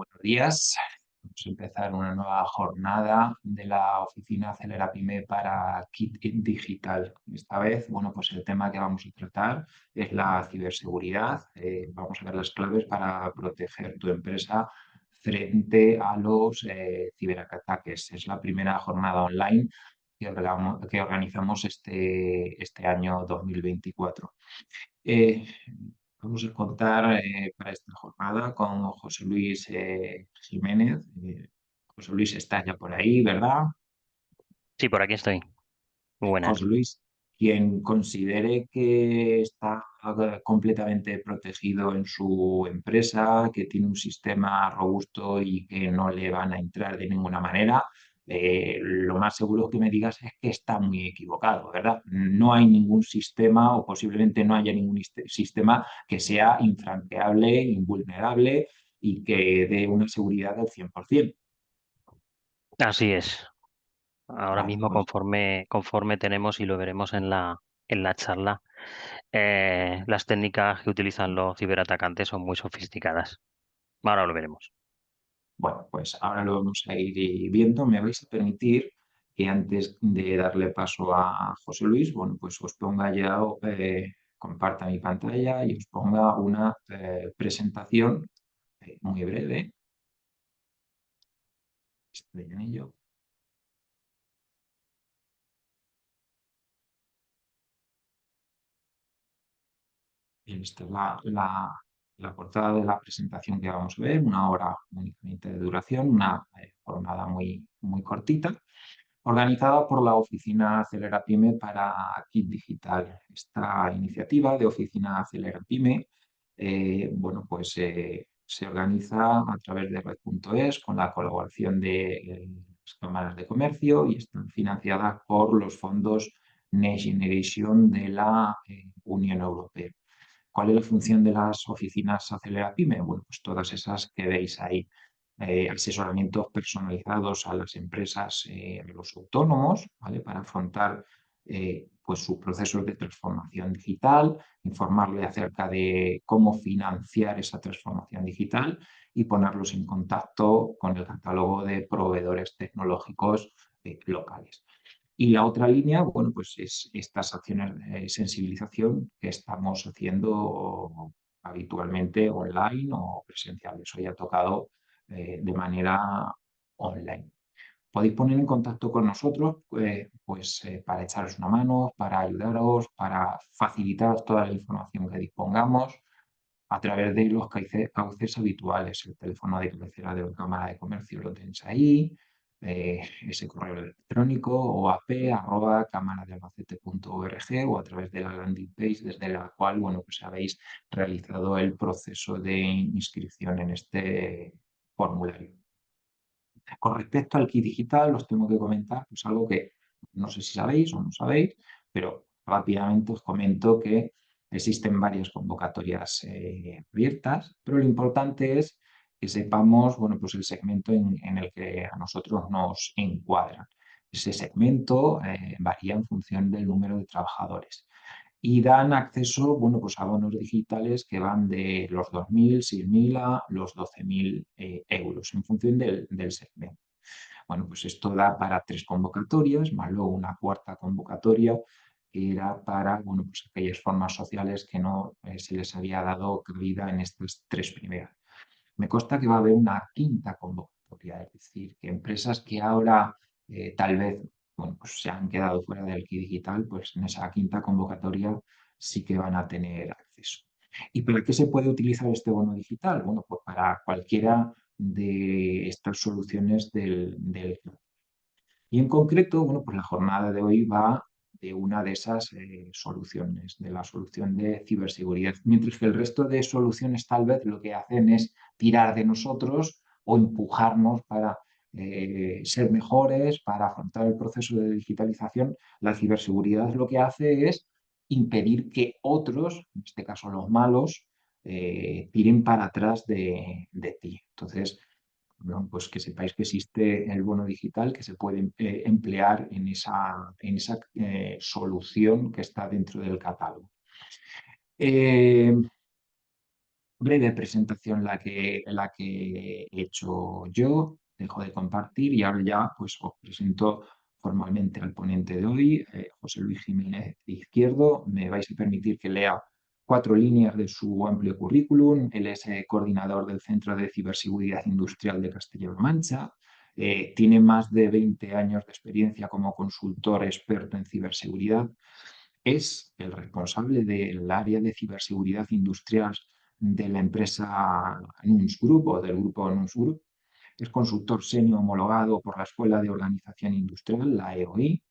Buenos días. Vamos a empezar una nueva jornada de la oficina Acelera Pyme para Kit Digital. Esta vez, bueno, pues el tema que vamos a tratar es la ciberseguridad. Vamos a ver las claves para proteger tu empresa frente a los ciberataques. Es la primera jornada online que organizamos este año 2024. Eh, Vamos a contar para esta jornada con José Luis Jiménez. José Luis está ya por ahí, ¿verdad? Sí, por aquí estoy. Muy José buenas. Luis, quien considere que está completamente protegido en su empresa, que tiene un sistema robusto y que no le van a entrar de ninguna manera, lo más seguro que me digas es que está muy equivocado, ¿verdad? No hay ningún sistema o posiblemente no haya ningún sistema que sea infranqueable, invulnerable y que dé una seguridad del 100%. Así es. Ahora Vale, mismo pues conforme tenemos y lo veremos en la charla, las técnicas que utilizan los ciberatacantes son muy sofisticadas. Ahora lo veremos. bueno, pues ahora lo vamos a ir viendo. Me vais a permitir que antes de darle paso a José Luis, bueno, pues os ponga ya, comparta mi pantalla y os ponga una presentación muy breve. Estoy en ello. Y esta es la portada de la presentación que vamos a ver, una hora únicamente de duración, una jornada muy cortita, organizada por la Oficina Acelera Pyme para Kit Digital. Esta iniciativa de Oficina Acelera Pyme, bueno, pues se organiza a través de Red.es con la colaboración de las cámaras de comercio y están financiadas por los fondos Next Generation de la Unión Europea. ¿Cuál es la función de las oficinas Acelera Pyme? Bueno, pues todas esas que veis ahí. Asesoramientos personalizados a las empresas, a los autónomos, ¿vale? Para afrontar pues sus procesos de transformación digital, informarle acerca de cómo financiar esa transformación digital y ponerlos en contacto con el catálogo de proveedores tecnológicos locales. Y la otra línea, bueno, pues es estas acciones de sensibilización que estamos haciendo habitualmente online o presenciales. Hoy ha tocado de manera online. Podéis poner en contacto con nosotros pues, para echaros una mano, para ayudaros, para facilitaros toda la información que dispongamos a través de los cauces habituales. El teléfono de cabecera de la Cámara de Comercio lo tenéis ahí, ese correo electrónico oap@camaradealbacete.org o a través de la landing page desde la cual, bueno, pues habéis realizado el proceso de inscripción en este formulario. Con respecto al kit digital, os tengo que comentar pues algo que no sé si sabéis o no sabéis, pero rápidamente os comento que existen varias convocatorias abiertas, pero lo importante es que sepamos, bueno, pues el segmento en el que a nosotros nos encuadran. Ese segmento varía en función del número de trabajadores y dan acceso, bueno, pues a bonos digitales que van de los 2.000, 6.000 a los 12.000 euros en función del segmento. Bueno, pues esto da para 3 convocatorias, más luego una cuarta convocatoria que era para, bueno, pues aquellas formas sociales que no se les había dado cabida en estas 3 primeras. Me consta que va a haber una quinta convocatoria, es decir, que empresas que ahora tal vez, bueno, pues se han quedado fuera del kit digital, pues en esa quinta convocatoria sí que van a tener acceso. ¿Y para qué se puede utilizar este bono digital? Bueno, pues para cualquiera de estas soluciones del y en concreto, bueno, pues la jornada de hoy va de una de esas soluciones, de la solución de ciberseguridad, mientras que el resto de soluciones tal vez lo que hacen es tirar de nosotros o empujarnos para ser mejores, para afrontar el proceso de digitalización. La ciberseguridad lo que hace es impedir que otros, en este caso los malos, tiren para atrás de ti. Entonces, bueno, pues que sepáis que existe el bono digital que se puede emplear en esa solución que está dentro del catálogo. Eh, breve presentación la que he hecho yo, dejo de compartir y ahora ya pues os presento formalmente al ponente de hoy, José Luis Jiménez de Izquierdo. Me vais a permitir que lea 4 líneas de su amplio currículum. Él es coordinador del Centro de Ciberseguridad Industrial de Castilla-La Mancha. Tiene más de 20 años de experiencia como consultor experto en ciberseguridad. Es el responsable del área de ciberseguridad industrial de la empresa NUNS Group o del grupo NUNS Group. Es consultor senior homologado por la Escuela de Organización Industrial, la EOI,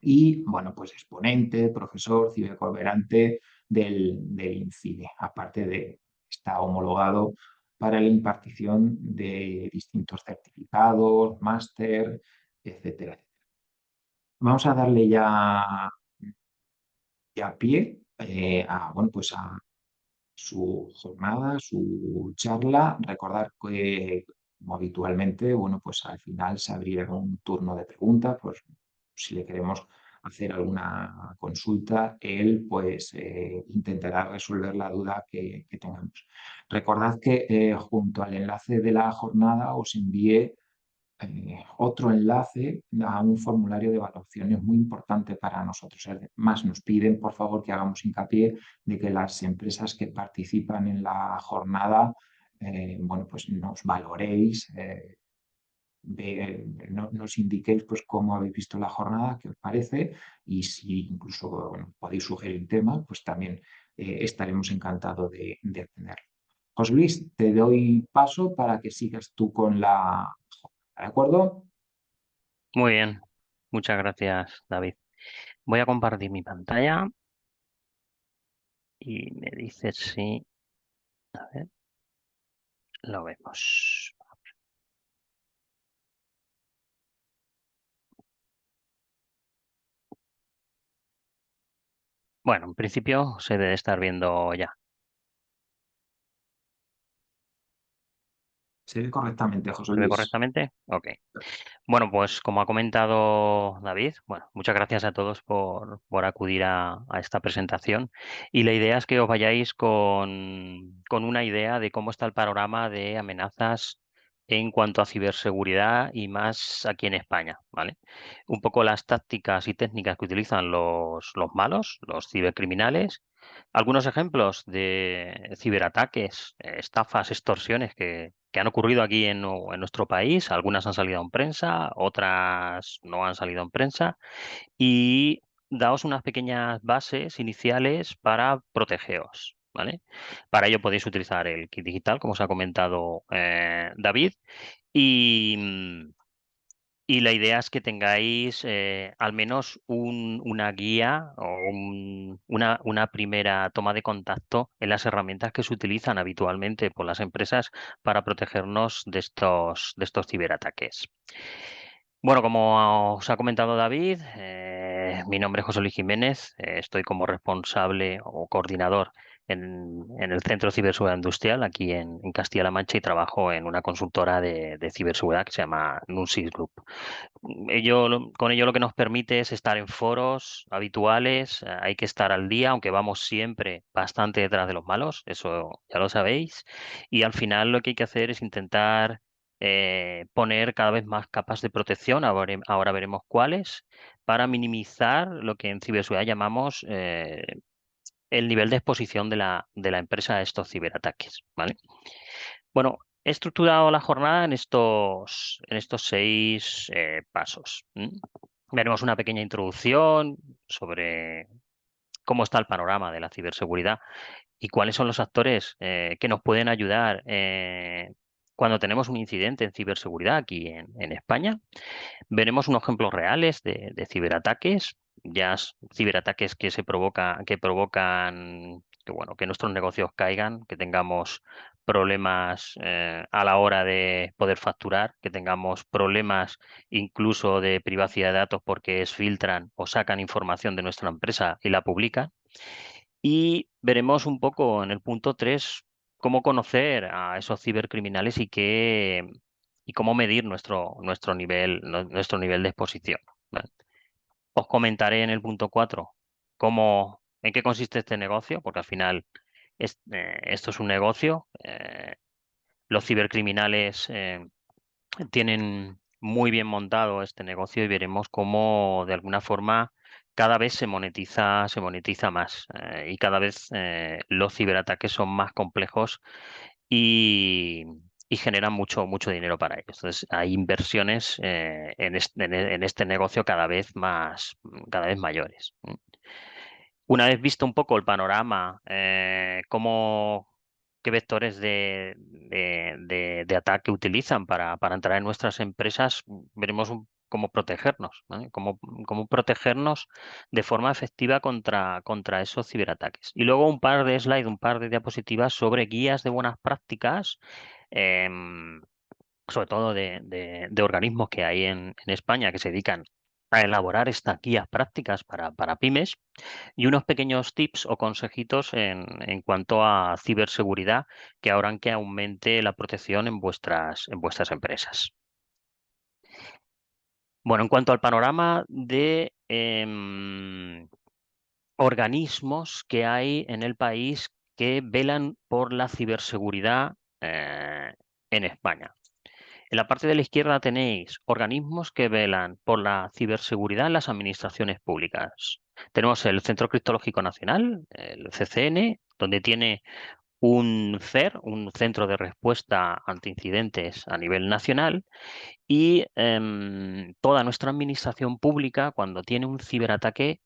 y, bueno, pues exponente, profesor, cibercooperante del INCIBE, aparte de está homologado para la impartición de distintos certificados, máster, etcétera. Vamos a darle ya pie bueno, pues a su jornada, su charla. Recordar que, como habitualmente, bueno, pues al final se abrirá un turno de preguntas, pues si le queremos hacer alguna consulta, él pues intentará resolver la duda que tengamos. Recordad que junto al enlace de la jornada os envié otro enlace a un formulario de evaluación. Es muy importante para nosotros. Además, nos piden, por favor, que hagamos hincapié de que las empresas que participan en la jornada, bueno, pues nos valoréis, nos indiquéis pues cómo habéis visto la jornada, qué os parece, y si incluso bueno, podéis sugerir temas, pues también estaremos encantados de atenderlo. José Luis, te doy paso para que sigas tú con la jornada, ¿de acuerdo? Muy bien, muchas gracias, David. Voy a compartir mi pantalla y me dices si, a ver, lo vemos. Bueno, en principio se debe estar viendo ya. Se ve correctamente, José ¿Se ve Luis. correctamente? Ok. Bueno, pues como ha comentado David, bueno, muchas gracias a todos por acudir a esta presentación. Y la idea es que os vayáis con una idea de cómo está el panorama de amenazas en cuanto a ciberseguridad y más aquí en España, ¿vale? Un poco las tácticas y técnicas que utilizan los malos, los cibercriminales. Algunos ejemplos de ciberataques, estafas, extorsiones que han ocurrido aquí en nuestro país. Algunas han salido en prensa, otras no han salido en prensa. Y daos unas pequeñas bases iniciales para protegeos, ¿vale? Para ello podéis utilizar el kit digital, como os ha comentado David. Y, y la idea es que tengáis al menos una guía o una primera toma de contacto en las herramientas que se utilizan habitualmente por las empresas para protegernos de estos ciberataques. Bueno, como os ha comentado David, mi nombre es José Luis Jiménez, estoy como responsable o coordinador en el Centro de Ciberseguridad Industrial aquí en Castilla-La Mancha y trabajo en una consultora de ciberseguridad que se llama Nunsis Group. Con ello lo que nos permite es estar en foros habituales, hay que estar al día, aunque vamos siempre bastante detrás de los malos, eso ya lo sabéis, y al final lo que hay que hacer es intentar poner cada vez más capas de protección, ahora veremos cuáles, para minimizar lo que en ciberseguridad llamamos el nivel de exposición de la empresa a estos ciberataques, ¿vale? Bueno, he estructurado la jornada en estos 6 pasos. Veremos una pequeña introducción sobre cómo está el panorama de la ciberseguridad y cuáles son los actores que nos pueden ayudar cuando tenemos un incidente en ciberseguridad aquí en España. Veremos unos ejemplos reales de ciberataques, ciberataques que provocan que, bueno, que nuestros negocios caigan, que tengamos problemas a la hora de poder facturar, que tengamos problemas incluso de privacidad de datos porque filtran o sacan información de nuestra empresa y la publican. Y veremos un poco en el punto 3 cómo conocer a esos cibercriminales y cómo medir nuestro nivel de exposición, ¿vale? Os comentaré en el punto 4 en qué consiste este negocio, porque al final esto es un negocio. Los cibercriminales tienen muy bien montado este negocio y veremos cómo de alguna forma cada vez se monetiza más y cada vez los ciberataques son más complejos y, y generan mucho dinero para ellos. Entonces hay inversiones en este negocio cada vez mayores. Una vez visto un poco el panorama, qué vectores de ataque utilizan para entrar en nuestras empresas, veremos cómo protegernos, ¿vale? Cómo protegernos de forma efectiva contra esos ciberataques. Y luego un par de slides, un par de diapositivas sobre guías de buenas prácticas, em, sobre todo de organismos que hay en España que se dedican a elaborar estas guías prácticas para pymes y unos pequeños tips o consejitos en cuanto a ciberseguridad que harán que aumente la protección en vuestras empresas. Bueno, en cuanto al panorama de organismos que hay en el país que velan por la ciberseguridad en España. En la parte de la izquierda tenéis organismos que velan por la ciberseguridad en las administraciones públicas. Tenemos el Centro Criptológico Nacional, el CCN, donde tiene un CER, un Centro de Respuesta ante Incidentes a nivel nacional, y toda nuestra administración pública, cuando tiene un ciberataque,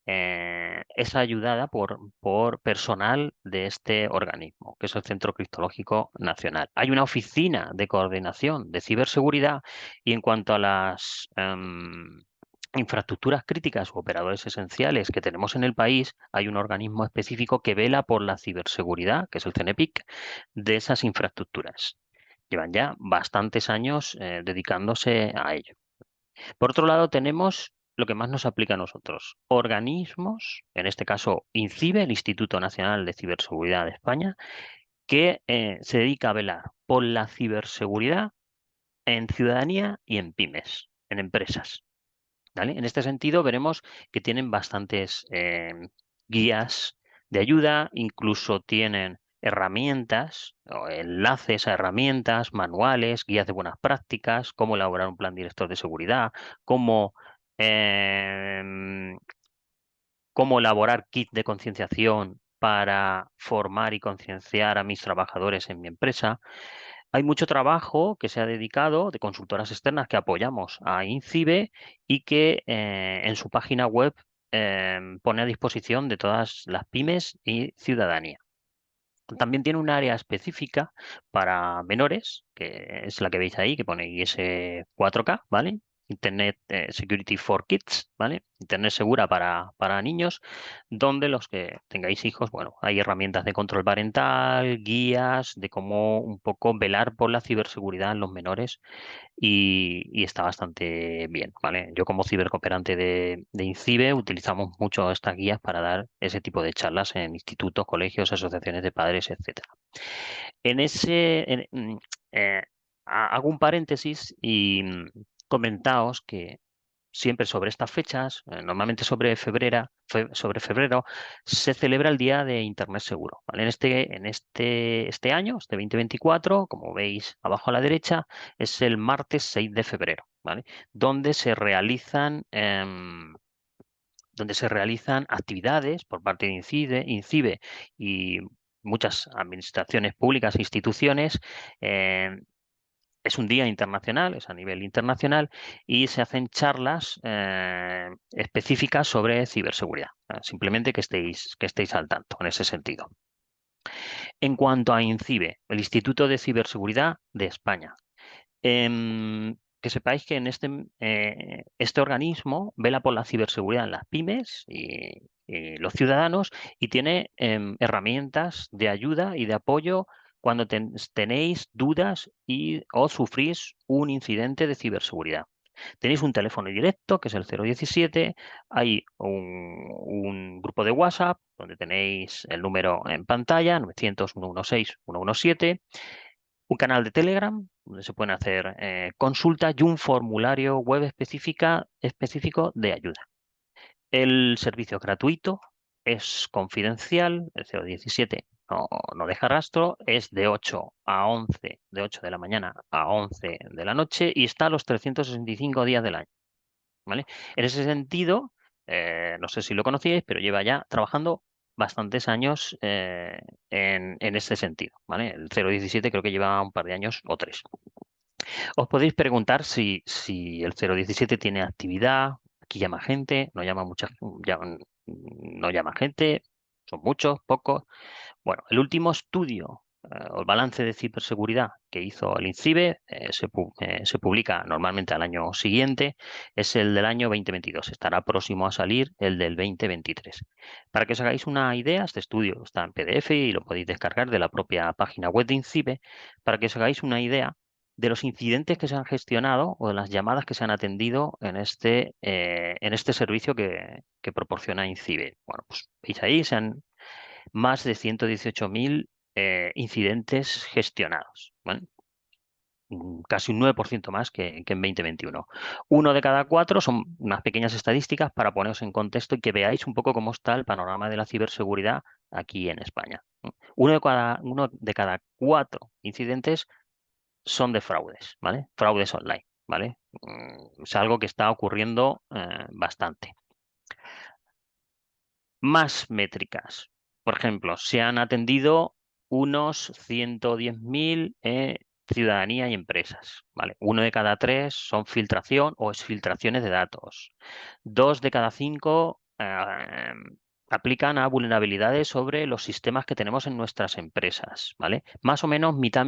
es ayudada por personal de este organismo, que es el Centro Criptológico Nacional. Hay una oficina de coordinación de ciberseguridad y en cuanto a las infraestructuras críticas u operadores esenciales que tenemos en el país, hay un organismo específico que vela por la ciberseguridad, que es el CNPIC, de esas infraestructuras. Llevan ya bastantes años dedicándose a ello. Por otro lado, tenemos lo que más nos aplica a nosotros, organismos, en este caso INCIBE, el Instituto Nacional de Ciberseguridad de España, que se dedica a velar por la ciberseguridad en ciudadanía y en pymes, en empresas. ¿Vale? En este sentido, veremos que tienen bastantes guías de ayuda, incluso tienen herramientas o enlaces a herramientas, manuales, guías de buenas prácticas, cómo elaborar un plan director de seguridad, cómo, em, cómo elaborar kit de concienciación para formar y concienciar a mis trabajadores en mi empresa. Hay mucho trabajo que se ha dedicado de consultoras externas que apoyamos a INCIBE y que en su página web pone a disposición de todas las pymes y ciudadanía. También tiene un área específica para menores, que es la que veis ahí, que pone IS 4K, ¿vale? Internet Security for Kids, ¿vale? Internet segura para niños, donde los que tengáis hijos, bueno, hay herramientas de control parental, guías de cómo un poco velar por la ciberseguridad en los menores y está bastante bien, ¿vale? Yo como cibercooperante de INCIBE utilizamos mucho estas guías para dar ese tipo de charlas en institutos, colegios, asociaciones de padres, etcétera. En ese, eh, hago un paréntesis y comentaos que siempre sobre estas fechas, normalmente sobre febrero, se celebra el Día de Internet Seguro, ¿vale? Este año, este 2024, como veis abajo a la derecha, es el martes 6 de febrero, ¿vale? Donde se realizan, actividades por parte de INCIBE y muchas administraciones públicas e instituciones. Es un día internacional, es a nivel internacional, y se hacen charlas específicas sobre ciberseguridad. Simplemente que estéis al tanto en ese sentido. En cuanto a INCIBE, el Instituto de Ciberseguridad de España, que sepáis que en este organismo vela por la ciberseguridad en las pymes y los ciudadanos y tiene herramientas de ayuda y de apoyo cuando tenéis dudas o sufrís un incidente de ciberseguridad. Tenéis un teléfono directo, que es el 017, hay un grupo de WhatsApp, donde tenéis el número en pantalla, 900-116-117, un canal de Telegram, donde se pueden hacer consultas y un formulario web específico de ayuda. El servicio gratuito es confidencial, el 017 no deja rastro, es de 8 a 11, de 8 de la mañana a 11 de la noche y está los 365 días del año, ¿vale? En ese sentido, no sé si lo conocíais, pero lleva ya trabajando bastantes años en este sentido, ¿vale? El 017 creo que lleva un par de años o 3. Os podéis preguntar si el 017 tiene actividad, aquí llama gente, no llama gente, son muchos, pocos. Bueno, el último estudio o el balance de ciberseguridad que hizo el INCIBE se publica normalmente al año siguiente, es el del año 2022. Estará próximo a salir el del 2023. Para que os hagáis una idea, este estudio está en PDF y lo podéis descargar de la propia página web de INCIBE, para que os hagáis una idea de los incidentes que se han gestionado o de las llamadas que se han atendido en este servicio que proporciona INCIBE. Bueno, pues veis ahí, se han más de 118.000 incidentes gestionados, ¿vale? Casi un 9% más que en 2021. Uno de cada cuatro son unas pequeñas estadísticas para poneros en contexto y que veáis un poco cómo está el panorama de la ciberseguridad aquí en España. Uno de cada cuatro incidentes son de fraudes, ¿vale? Fraudes online, ¿vale? Es algo que está ocurriendo bastante. Más métricas. Por ejemplo, se han atendido unos 110.000 ciudadanía y empresas, ¿vale? Uno de cada tres son filtración o exfiltraciones de datos. Dos de cada cinco aplican a vulnerabilidades sobre los sistemas que tenemos en nuestras empresas, ¿vale? Más o menos mitad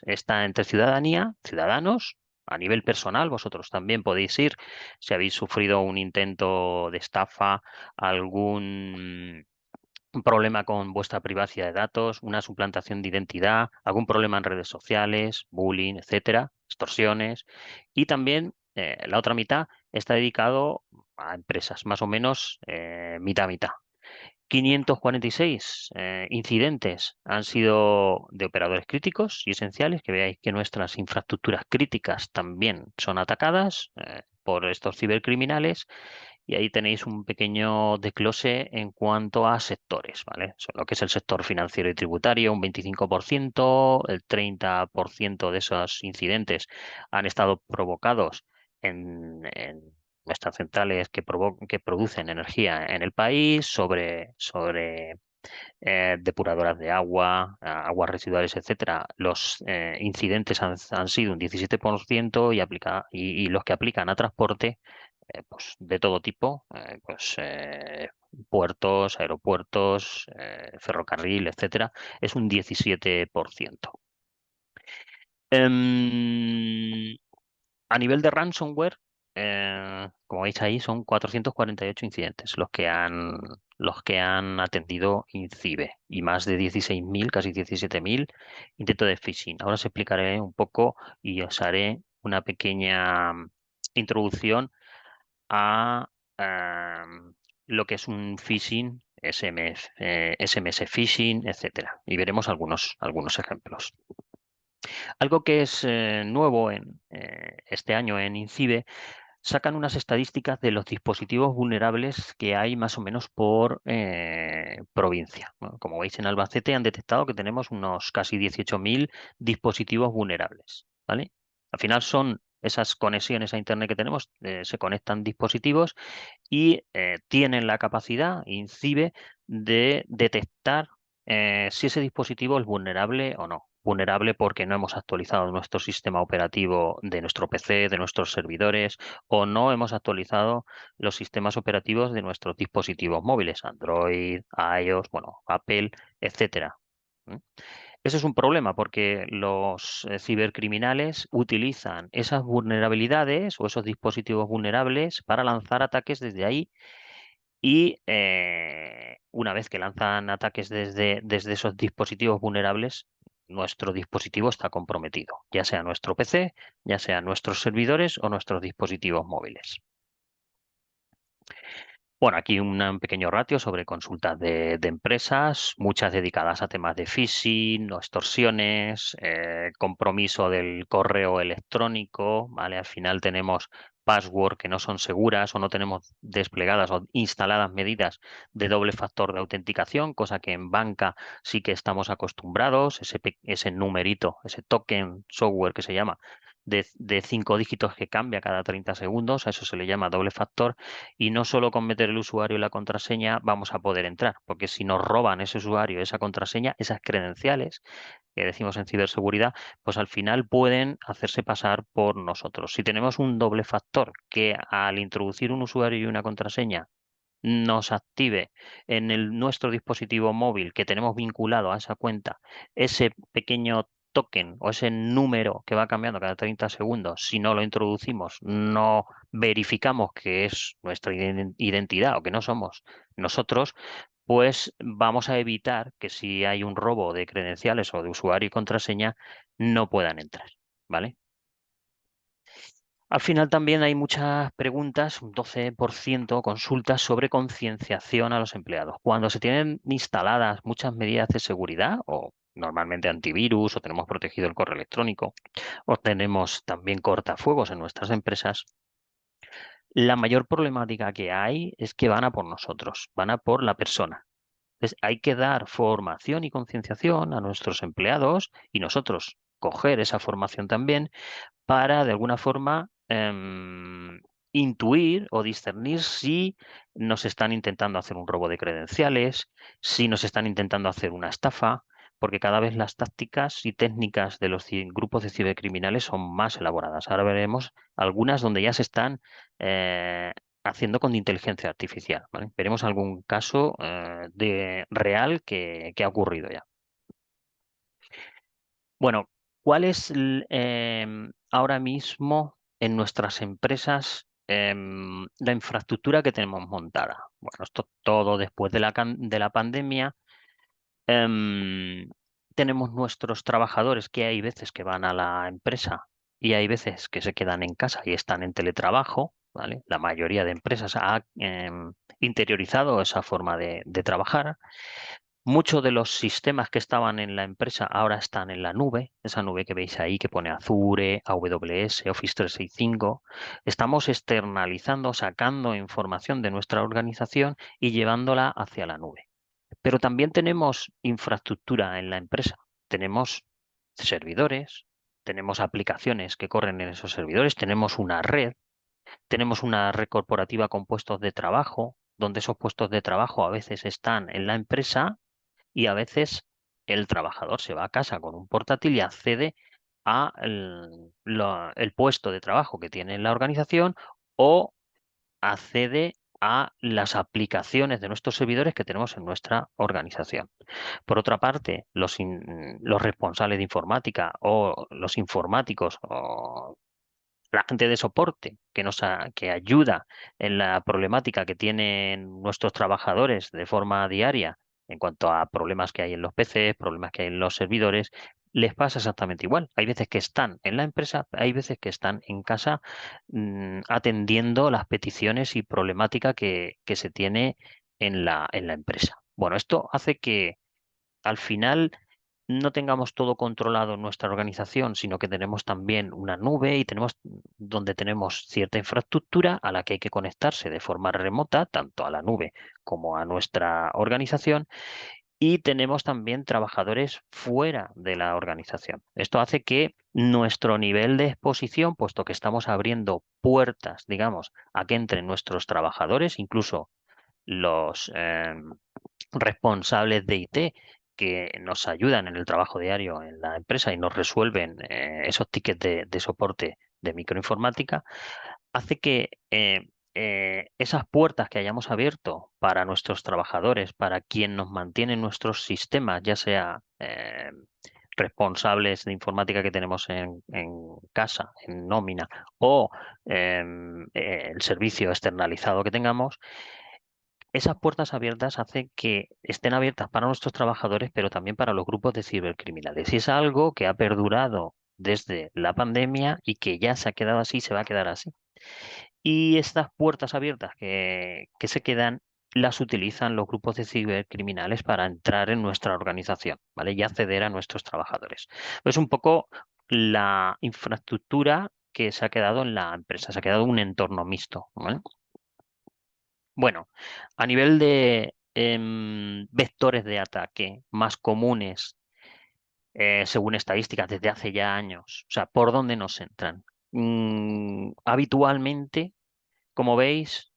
está entre ciudadanos. A nivel personal, vosotros también podéis ir si habéis sufrido un intento de estafa, algún problema con vuestra privacidad de datos, una suplantación de identidad, algún problema en redes sociales, bullying, etcétera, extorsiones. Y también la otra mitad está dedicado a empresas, más o menos mitad a mitad. 546 incidentes han sido de operadores críticos y esenciales, que veáis que nuestras infraestructuras críticas también son atacadas por estos cibercriminales. Y ahí tenéis un pequeño desglose en cuanto a sectores, ¿vale? Lo que es el sector financiero y tributario, un 25%, el 30% de esos incidentes han estado provocados en nuestras centrales que producen energía en el país, sobre depuradoras de agua, aguas residuales, etcétera. Los incidentes han sido un 17% y los que aplican a transporte pues, de todo tipo, puertos, aeropuertos, ferrocarril, etcétera, es un 17%. Em, a nivel de ransomware, como veis ahí, son 448 incidentes los que han atendido INCIBE y más de 16.000, casi 17.000 intentos de phishing. Ahora os explicaré un poco y os haré una pequeña introducción a lo que es un phishing, SMS phishing, etcétera. Y veremos algunos ejemplos. Algo que es nuevo en este año en INCIBE, sacan unas estadísticas de los dispositivos vulnerables que hay más o menos por provincia, ¿no? Como veis, en Albacete han detectado que tenemos unos casi 18.000 dispositivos vulnerables, ¿vale? Al final son esas conexiones a Internet que tenemos, se conectan dispositivos y tienen la capacidad, INCIBE, de detectar si ese dispositivo es vulnerable o no. Vulnerable porque no hemos actualizado nuestro sistema operativo de nuestro PC, de nuestros servidores, o no hemos actualizado los sistemas operativos de nuestros dispositivos móviles, Android, iOS, bueno, Apple, etcétera. ¿Mm? Ese es un problema porque los cibercriminales utilizan esas vulnerabilidades o esos dispositivos vulnerables para lanzar ataques desde ahí y una vez que lanzan ataques desde esos dispositivos vulnerables, nuestro dispositivo está comprometido, ya sea nuestro PC, ya sea nuestros servidores o nuestros dispositivos móviles. Bueno, aquí un pequeño ratio sobre consultas de empresas, muchas dedicadas a temas de phishing o extorsiones, compromiso del correo electrónico, ¿vale? Al final tenemos password que no son seguras o no tenemos desplegadas o instaladas medidas de doble factor de autenticación, cosa que en banca sí que estamos acostumbrados, ese numerito, ese token software que se llama, de 5 dígitos que cambia cada 30 segundos, a eso se le llama doble factor, y no solo con meter el usuario y la contraseña vamos a poder entrar, porque si nos roban ese usuario, esa contraseña, esas credenciales, que decimos en ciberseguridad, pues al final pueden hacerse pasar por nosotros. Si tenemos un doble factor que al introducir un usuario y una contraseña nos active en nuestro dispositivo móvil que tenemos vinculado a esa cuenta ese pequeño token o ese número que va cambiando cada 30 segundos, si no lo introducimos, no verificamos que es nuestra identidad o que no somos nosotros, pues vamos a evitar que si hay un robo de credenciales o de usuario y contraseña, no puedan entrar, ¿vale? Al final también hay muchas preguntas, un 12% consultas sobre concienciación a los empleados. Cuando se tienen instaladas muchas medidas de seguridad o normalmente antivirus o tenemos protegido el correo electrónico o tenemos también cortafuegos en nuestras empresas, la mayor problemática que hay es que van a por nosotros, van a por la persona. Entonces, hay que dar formación y concienciación a nuestros empleados y nosotros coger esa formación también para, de alguna forma, intuir o discernir si nos están intentando hacer un robo de credenciales, si nos están intentando hacer una estafa, porque cada vez las tácticas y técnicas de los grupos de cibercriminales son más elaboradas. Ahora veremos algunas donde ya se están haciendo con inteligencia artificial, ¿vale? Veremos algún caso real que ha ocurrido ya. Bueno, ¿cuál es ahora mismo en nuestras empresas la infraestructura que tenemos montada? Bueno, esto todo después de la pandemia. em, Tenemos nuestros trabajadores que hay veces que van a la empresa y hay veces que se quedan en casa y están en teletrabajo, ¿vale? La mayoría de empresas ha interiorizado esa forma de trabajar. Muchos de los sistemas que estaban en la empresa ahora están en la nube, esa nube que veis ahí que pone Azure, AWS, Office 365. Estamos externalizando, sacando información de nuestra organización y llevándola hacia la nube. Pero también tenemos infraestructura en la empresa. Tenemos servidores, tenemos aplicaciones que corren en esos servidores, tenemos una red corporativa con puestos de trabajo, donde esos puestos de trabajo a veces están en la empresa y a veces el trabajador se va a casa con un portátil y accede a el puesto de trabajo que tiene en la organización o accede a las aplicaciones de nuestros servidores que tenemos en nuestra organización. Por otra parte, los responsables de informática o los informáticos o la gente de soporte que ayuda en la problemática que tienen nuestros trabajadores de forma diaria en cuanto a problemas que hay en los PCs, problemas que hay en los servidores, les pasa exactamente igual. Hay veces que están en la empresa, hay veces que están en casa atendiendo las peticiones y problemática que se tiene en la empresa. Bueno, esto hace que al final no tengamos todo controlado en nuestra organización, sino que tenemos también una nube y tenemos donde tenemos cierta infraestructura a la que hay que conectarse de forma remota, tanto a la nube como a nuestra organización, y tenemos también trabajadores fuera de la organización. Esto hace que nuestro nivel de exposición, puesto que estamos abriendo puertas, digamos, a que entren nuestros trabajadores, incluso los responsables de IT que nos ayudan en el trabajo diario en la empresa y nos resuelven esos tickets de soporte de microinformática, hace que esas puertas que hayamos abierto para nuestros trabajadores, para quien nos mantiene en nuestros sistemas, ya sea responsables de informática que tenemos en casa, en nómina, o el servicio externalizado que tengamos, esas puertas abiertas hacen que estén abiertas para nuestros trabajadores, pero también para los grupos de cibercriminales. Y es algo que ha perdurado desde la pandemia y que ya se ha quedado así y se va a quedar así. Y estas puertas abiertas que se quedan las utilizan los grupos de cibercriminales para entrar en nuestra organización, ¿vale? Y acceder a nuestros trabajadores. Es un poco la infraestructura que se ha quedado en la empresa, se ha quedado un entorno mixto, ¿vale? Bueno, a nivel de vectores de ataque más comunes, según estadísticas desde hace ya años, o sea, ¿por dónde nos entran? Habitualmente, como veis,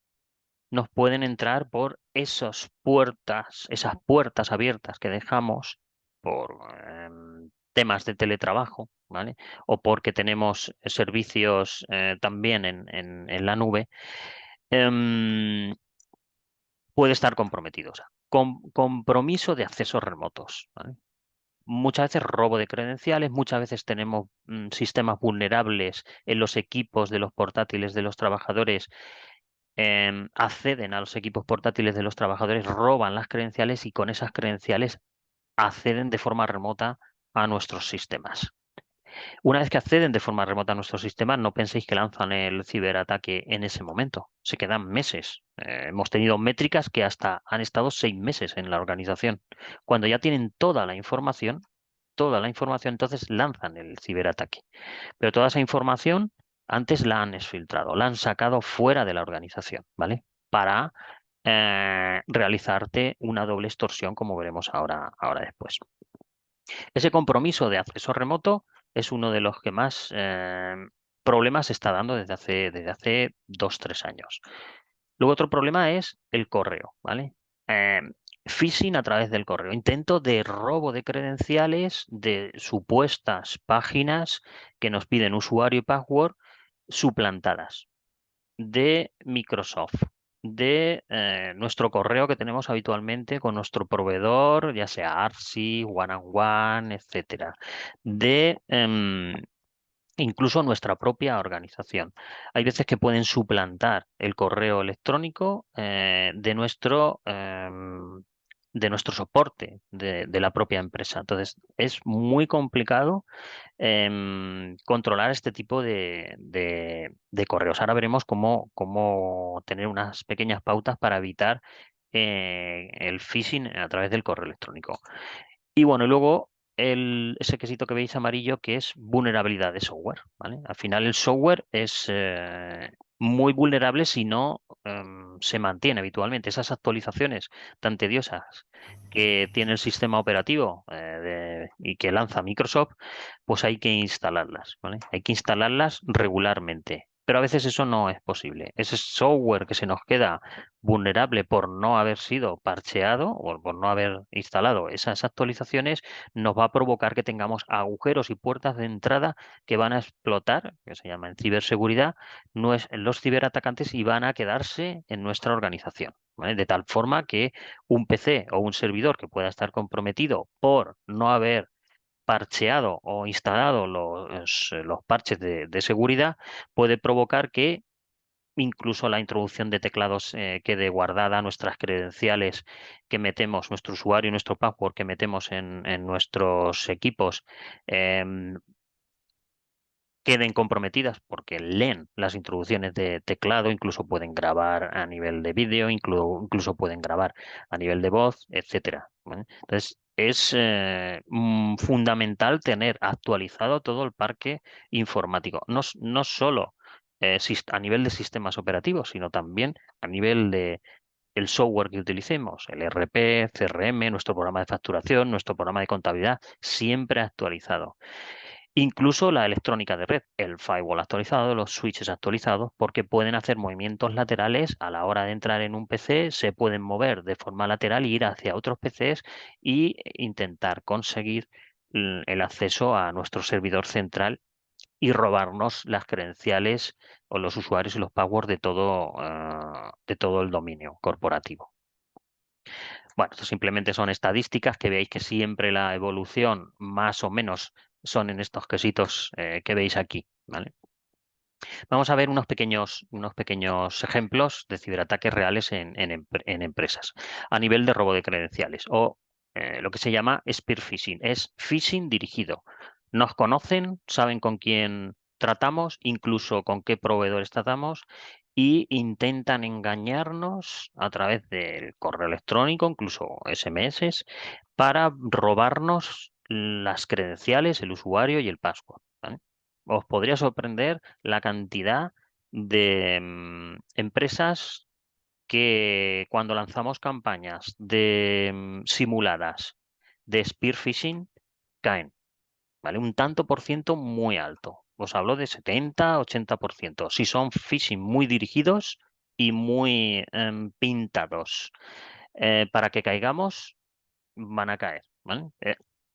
nos pueden entrar por esas puertas abiertas que dejamos por temas de teletrabajo, ¿vale? O porque tenemos servicios también en la nube. em, Puede estar comprometido. O sea, compromiso de accesos remotos, ¿vale? Muchas veces robo de credenciales, muchas veces tenemos sistemas vulnerables en los equipos de los portátiles de los trabajadores, acceden a los equipos portátiles de los trabajadores, roban las credenciales y con esas credenciales acceden de forma remota a nuestros sistemas. Una vez que acceden de forma remota a nuestro sistema, no penséis que lanzan el ciberataque en ese momento. Se quedan meses. Hemos tenido métricas que hasta han estado 6 meses en la organización. Cuando ya tienen toda la información, entonces lanzan el ciberataque. Pero toda esa información antes la han exfiltrado, la han sacado fuera de la organización, ¿vale? Para realizarte una doble extorsión, como veremos ahora después. Ese compromiso de acceso remoto es uno de los que más problemas está dando desde hace 2, 3 años. Luego otro problema es el correo, ¿vale? Eh, Phishing a través del correo. Intento de robo de credenciales de supuestas páginas que nos piden usuario y password suplantadas de Microsoft, de nuestro correo que tenemos habitualmente con nuestro proveedor, ya sea Artsy, One and One, etcétera, de incluso nuestra propia organización. Hay veces que pueden suplantar el correo electrónico de nuestro soporte de la propia empresa. Entonces, es muy complicado controlar este tipo de correos. Ahora veremos cómo tener unas pequeñas pautas para evitar el phishing a través del correo electrónico. Y bueno, y luego ese quesito que veis amarillo que es vulnerabilidad de software, ¿vale? Al final el software es muy vulnerable si no se mantiene habitualmente. Esas actualizaciones tan tediosas que tiene el sistema operativo y que lanza Microsoft, pues hay que instalarlas, ¿vale? Hay que instalarlas regularmente. Pero a veces eso no es posible. Ese software que se nos queda vulnerable por no haber sido parcheado o por no haber instalado esas actualizaciones, nos va a provocar que tengamos agujeros y puertas de entrada que van a explotar, que se llama en ciberseguridad, los ciberatacantes y van a quedarse en nuestra organización, ¿vale? De tal forma que un PC o un servidor que pueda estar comprometido por no haber parcheado o instalado los parches de seguridad puede provocar que incluso la introducción de teclados quede guardada, nuestras credenciales que metemos, nuestro usuario y nuestro password que metemos en nuestros equipos em, queden comprometidas porque leen las introducciones de teclado, incluso pueden grabar a nivel de vídeo, incluso pueden grabar a nivel de voz, etcétera, ¿vale? Entonces, es fundamental tener actualizado todo el parque informático, no solo a nivel de sistemas operativos, sino también a nivel de el software que utilicemos, el ERP, CRM, nuestro programa de facturación, nuestro programa de contabilidad, siempre actualizado. Incluso la electrónica de red, el firewall actualizado, los switches actualizados, porque pueden hacer movimientos laterales a la hora de entrar en un PC, se pueden mover de forma lateral y ir hacia otros PCs y intentar conseguir el acceso a nuestro servidor central y robarnos las credenciales o los usuarios y los passwords de todo el dominio corporativo. Bueno, esto simplemente son estadísticas que veis que siempre la evolución más o menos son en estos quesitos que veis aquí, ¿vale? Vamos a ver unos pequeños ejemplos de ciberataques reales en empresas a nivel de robo de credenciales o lo que se llama spear phishing. Es phishing dirigido. Nos conocen, saben con quién tratamos, incluso con qué proveedores tratamos y intentan engañarnos a través del correo electrónico, incluso SMS, para robarnos las credenciales, el usuario y el password, ¿vale? os podría sorprender la cantidad de empresas que cuando lanzamos campañas de simuladas de spear phishing caen, ¿vale? Un tanto por ciento muy alto. Os hablo de 70-80%. Si son phishing muy dirigidos y muy pintados para que caigamos, van a caer, ¿vale?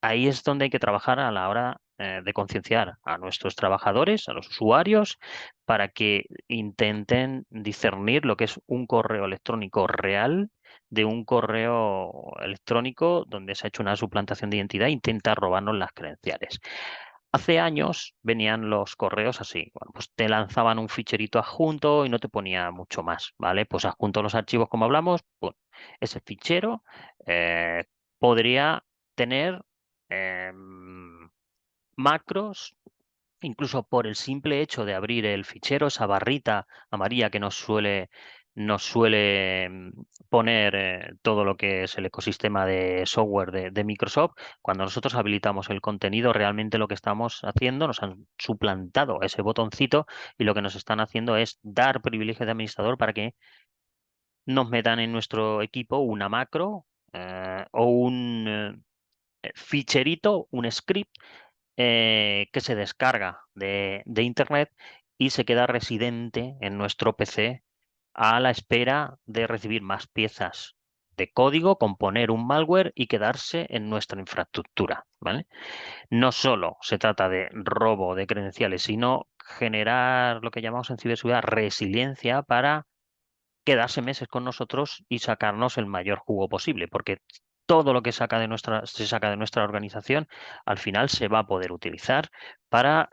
Ahí es donde hay que trabajar a la hora de concienciar a nuestros trabajadores, a los usuarios, para que intenten discernir lo que es un correo electrónico real de un correo electrónico donde se ha hecho una suplantación de identidad e intenta robarnos las credenciales. Hace años venían los correos así. Bueno, pues te lanzaban un ficherito adjunto y no te ponía mucho más, ¿vale? Pues adjunto los archivos como hablamos, pues ese fichero eh, podría tener macros, incluso por el simple hecho de abrir el fichero, esa barrita amarilla que nos suele poner todo lo que es el ecosistema de software de Microsoft. Cuando nosotros habilitamos el contenido, realmente lo que estamos haciendo, nos han suplantado ese botoncito y lo que nos están haciendo es dar privilegio de administrador para que nos metan en nuestro equipo una macro o un ficherito, un script que se descarga de Internet y se queda residente en nuestro PC a la espera de recibir más piezas de código, componer un malware y quedarse en nuestra infraestructura, ¿vale? No solo se trata de robo de credenciales, sino generar lo que llamamos en ciberseguridad resiliencia para quedarse meses con nosotros y sacarnos el mayor jugo posible, porque todo lo que se saca de nuestra organización al final se va a poder utilizar para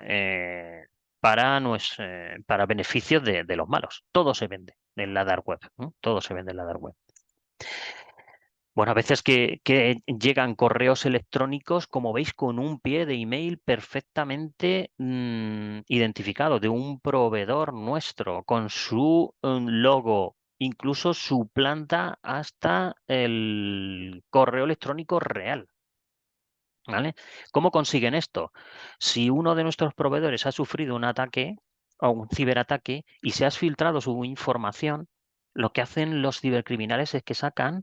beneficios de los malos. Todo se vende en la dark web, ¿no? Todo se vende en la dark web. Bueno, a veces que llegan correos electrónicos, como veis, con un pie de email perfectamente identificado de un proveedor nuestro, con su logo, incluso suplanta hasta el correo electrónico real. ¿Vale? ¿Cómo consiguen esto? Si uno de nuestros proveedores ha sufrido un ataque o un ciberataque y se ha filtrado su información, lo que hacen los cibercriminales es que sacan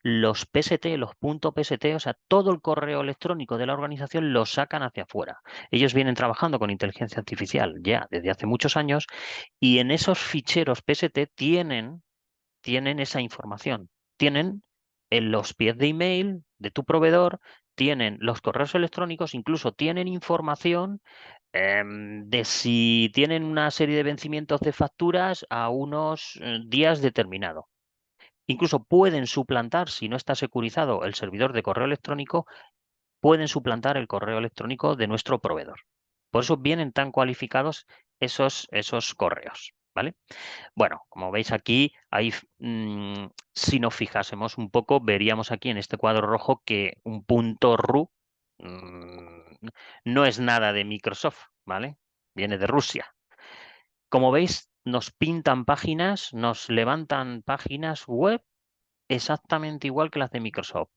los PST, los .pst, o sea, todo el correo electrónico de la organización lo sacan hacia afuera. Ellos vienen trabajando con inteligencia artificial ya desde hace muchos años y en esos ficheros PST tienen esa información. Tienen en los pies de email de tu proveedor, tienen los correos electrónicos, incluso tienen información de si tienen una serie de vencimientos de facturas a unos días determinados. Incluso pueden suplantar, si no está securizado el servidor de correo electrónico, pueden suplantar el correo electrónico de nuestro proveedor. Por eso vienen tan cualificados esos correos, ¿vale? Bueno, como veis aquí, si nos fijásemos un poco, veríamos aquí en este cuadro rojo que un punto .ru no es nada de Microsoft, ¿vale? Viene de Rusia. Como veis, nos pintan páginas, nos levantan páginas web exactamente igual que las de Microsoft.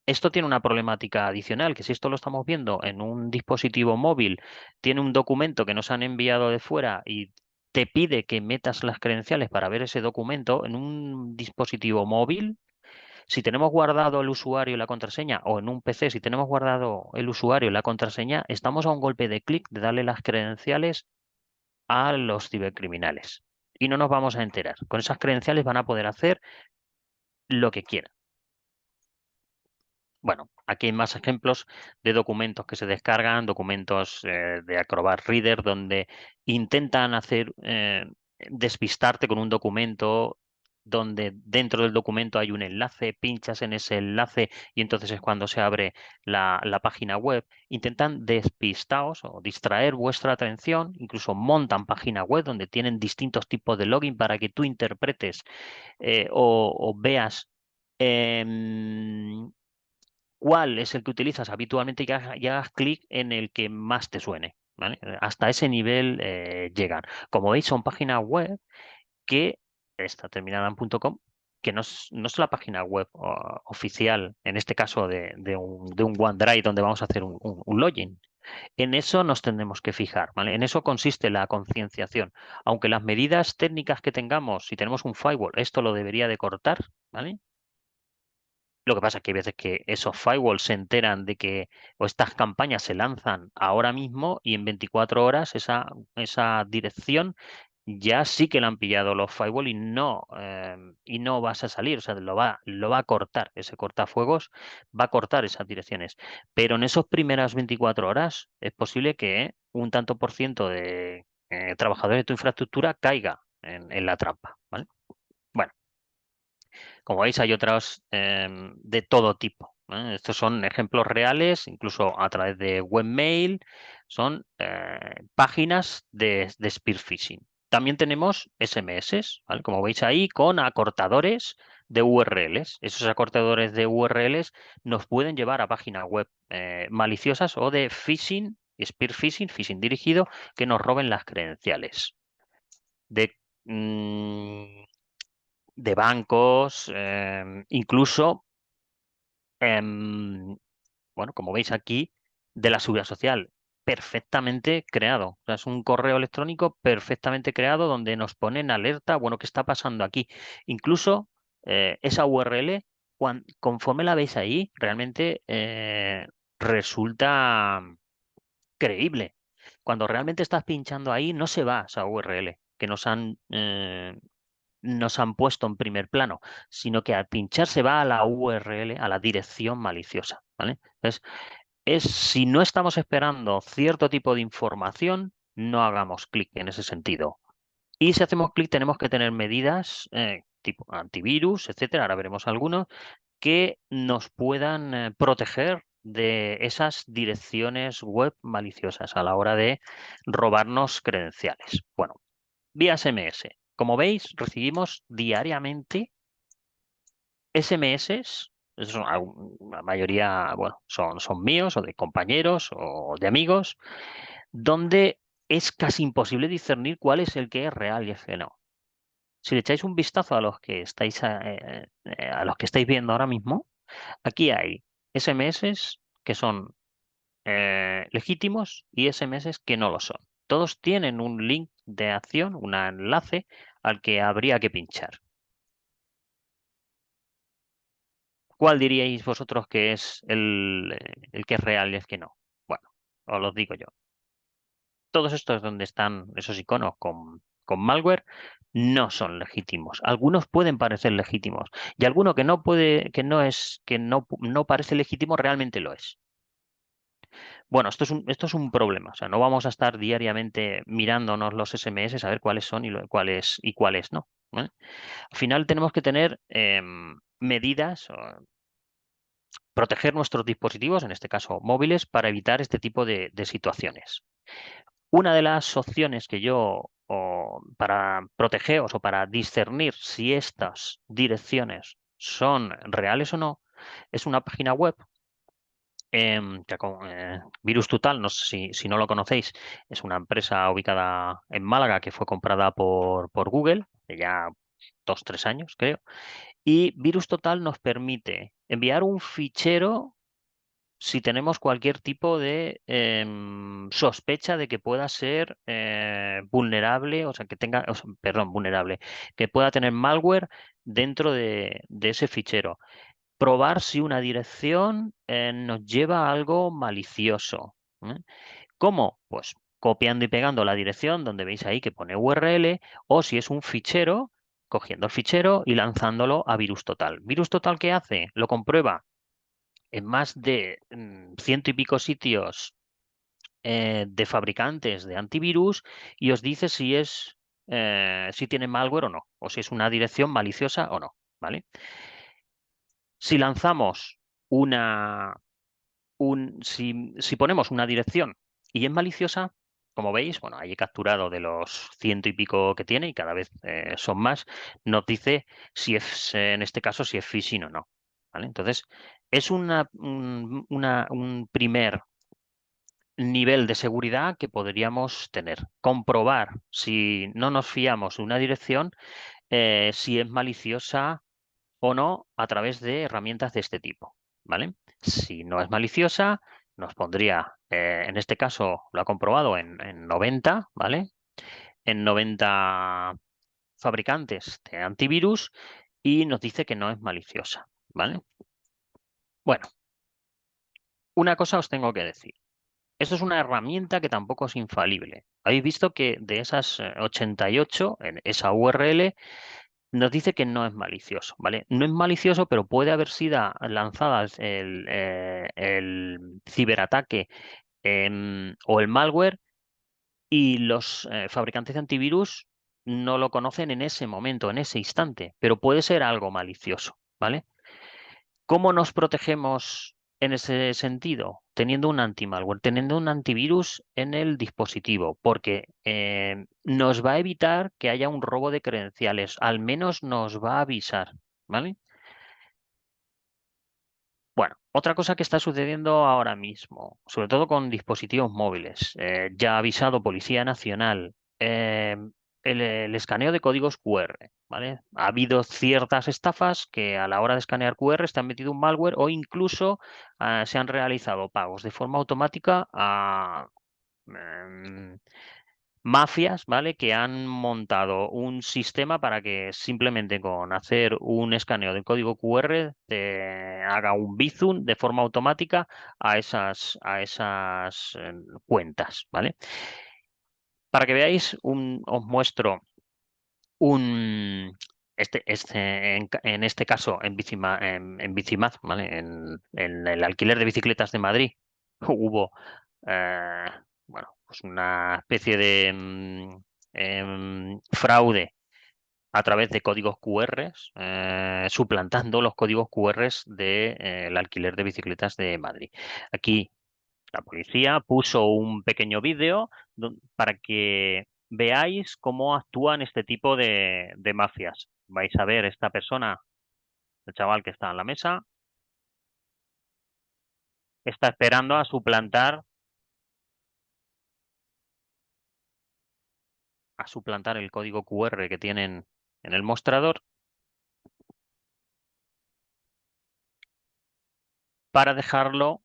Esto tiene una problemática adicional, que si esto lo estamos viendo en un dispositivo móvil, tiene un documento que nos han enviado de fuera y te pide que metas las credenciales para ver ese documento en un dispositivo móvil. Si tenemos guardado el usuario y la contraseña, o en un PC, si tenemos guardado el usuario y la contraseña, estamos a un golpe de clic de darle las credenciales a los cibercriminales. Y no nos vamos a enterar. Con esas credenciales van a poder hacer lo que quieran. Bueno, aquí hay más ejemplos de documentos que se descargan, documentos de Acrobat Reader, donde intentan despistarte con un documento donde dentro del documento hay un enlace, pinchas en ese enlace y entonces es cuando se abre la página web. Intentan despistaros o distraer vuestra atención, incluso montan página web donde tienen distintos tipos de login para que tú interpretes o veas cuál es el que utilizas habitualmente y hagas clic en el que más te suene, ¿vale? Hasta ese nivel llegan. Como veis, son páginas web que está terminada en .com, que no es la página web oficial, en este caso de un OneDrive donde vamos a hacer un login. En eso nos tendremos que fijar, ¿vale? En eso consiste la concienciación. Aunque las medidas técnicas que tengamos, si tenemos un firewall, esto lo debería de cortar, ¿vale? Lo que pasa es que hay veces que esos firewalls se enteran de que o estas campañas se lanzan ahora mismo y en 24 horas esa dirección ya sí que la han pillado los firewall y no vas a salir, o sea, lo va a cortar, ese cortafuegos va a cortar esas direcciones. Pero en esas primeras 24 horas es posible que un tanto por ciento de trabajadores de tu infraestructura caiga en la trampa, ¿vale? Bueno. Como veis, hay otras de todo tipo, ¿eh? Estos son ejemplos reales, incluso a través de webmail, son páginas de spear phishing. También tenemos SMS, ¿vale? Como veis ahí, con acortadores de URLs. Esos acortadores de URLs nos pueden llevar a páginas web maliciosas o de phishing, spear phishing, phishing dirigido, que nos roben las credenciales. De, mm, de bancos, incluso, bueno, como veis aquí, de la seguridad social, perfectamente creado. O sea, es un correo electrónico perfectamente creado donde nos ponen alerta, bueno, ¿qué está pasando aquí? Incluso esa URL, conforme la veis ahí, realmente resulta creíble. Cuando realmente estás pinchando ahí, no se va a esa URL que nos han puesto en primer plano, sino que al pinchar se va a la URL, a la dirección maliciosa, ¿vale? Entonces, si no estamos esperando cierto tipo de información, no hagamos clic en ese sentido. Y si hacemos clic, tenemos que tener medidas tipo antivirus, etcétera, ahora veremos algunos, que nos puedan proteger de esas direcciones web maliciosas a la hora de robarnos credenciales. Bueno, vía SMS. Como veis, recibimos diariamente SMS. La mayoría, bueno, son míos o de compañeros o de amigos, donde es casi imposible discernir cuál es el que es real y el que no. Si le echáis un vistazo a los que a los que estáis viendo ahora mismo, aquí hay SMS que son legítimos y SMS que no lo son. Todos tienen un link de acción, un enlace al que habría que pinchar. ¿Cuál diríais vosotros que es el que es real y el que no? Bueno, os lo digo yo. Todos estos donde están esos iconos con malware no son legítimos. Algunos pueden parecer legítimos y alguno que no puede, que no parece legítimo realmente lo es. Bueno, esto es un problema. O sea, no vamos a estar diariamente mirándonos los SMS a ver cuáles son y cuáles no, ¿vale? Al final tenemos que tener medidas, proteger nuestros dispositivos, en este caso móviles, para evitar este tipo de situaciones. Una de las opciones que para protegeros o para discernir si estas direcciones son reales o no, es una página web Virus Total, no sé si no lo conocéis, es una empresa ubicada en Málaga que fue comprada por Google hace ya 2, 3 años, creo. Y Virus Total nos permite enviar un fichero si tenemos cualquier tipo de sospecha de que pueda ser vulnerable, o sea, perdón, vulnerable, que pueda tener malware dentro de ese fichero. Probar si una dirección nos lleva a algo malicioso, ¿eh? ¿Cómo? Pues copiando y pegando la dirección donde veis ahí que pone URL, o si es un fichero, cogiendo el fichero y lanzándolo a Virus Total. ¿Virus Total qué hace? Lo comprueba en más de ciento y pico sitios de fabricantes de antivirus y os dice si tiene malware o no, o si es una dirección maliciosa o no, ¿vale? Si lanzamos si ponemos una dirección y es maliciosa, como veis, bueno, ahí he capturado de los ciento y pico que tiene y cada vez son más, nos dice si es, en este caso, si es phishing o no, ¿vale? Entonces, es un primer nivel de seguridad que podríamos tener. Comprobar si no nos fiamos de una dirección, si es maliciosa o no a través de herramientas de este tipo, ¿vale? Si no es maliciosa, nos pondría, en este caso lo ha comprobado en 90, ¿vale? En 90 fabricantes de antivirus y nos dice que no es maliciosa, ¿vale? Bueno, una cosa os tengo que decir. Esto es una herramienta que tampoco es infalible. Habéis visto que de esas 88, en esa URL, nos dice que no es malicioso, ¿vale? No es malicioso, pero puede haber sido lanzada el ciberataque o el malware y los fabricantes de antivirus no lo conocen en ese momento, en ese instante, pero puede ser algo malicioso, ¿vale? ¿Cómo nos protegemos en ese sentido? Teniendo un anti-malware, teniendo un antivirus en el dispositivo, porque nos va a evitar que haya un robo de credenciales, al menos nos va a avisar, ¿vale? Bueno, otra cosa que está sucediendo ahora mismo, sobre todo con dispositivos móviles, ya ha avisado Policía Nacional, el escaneo de códigos QR, ¿vale? Ha habido ciertas estafas que a la hora de escanear QR se han metido un malware o incluso se han realizado pagos de forma automática a em, mafias, ¿vale? Que han montado un sistema para que simplemente con hacer un escaneo del código QR te haga un bizum de forma automática a esas cuentas, ¿vale? Para que veáis, os muestro un... en este caso, en Bicimad, ¿vale? En el alquiler de bicicletas de Madrid, hubo eh, bueno, pues una especie de fraude a través de códigos QR, suplantando los códigos QR del alquiler de bicicletas de Madrid. Aquí la policía puso un pequeño vídeo para que veáis cómo actúan este tipo de mafias. Vais a ver esta persona, el chaval que está en la mesa, está esperando a suplantar el código QR que tienen en el mostrador para dejarlo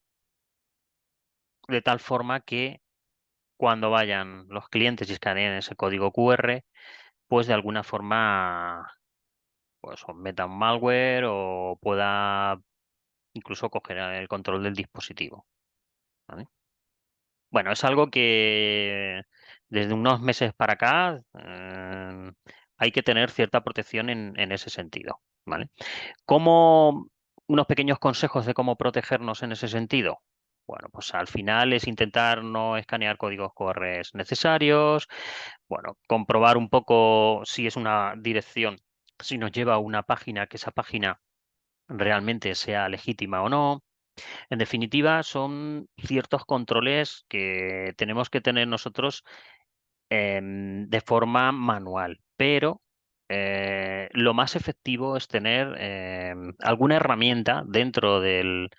de tal forma que cuando vayan los clientes y escaneen ese código QR, pues de alguna forma pues o meta un malware o pueda incluso coger el control del dispositivo, ¿vale? Bueno, es algo que desde unos meses para acá hay que tener cierta protección en ese sentido, ¿vale? ¿Cómo unos pequeños consejos de cómo protegernos en ese sentido? Bueno, pues al final es intentar no escanear códigos QR necesarios, bueno, comprobar un poco si es una dirección, si nos lleva a una página, que esa página realmente sea legítima o no. En definitiva, son ciertos controles que tenemos que tener nosotros de forma manual, pero lo más efectivo es tener alguna herramienta dentro del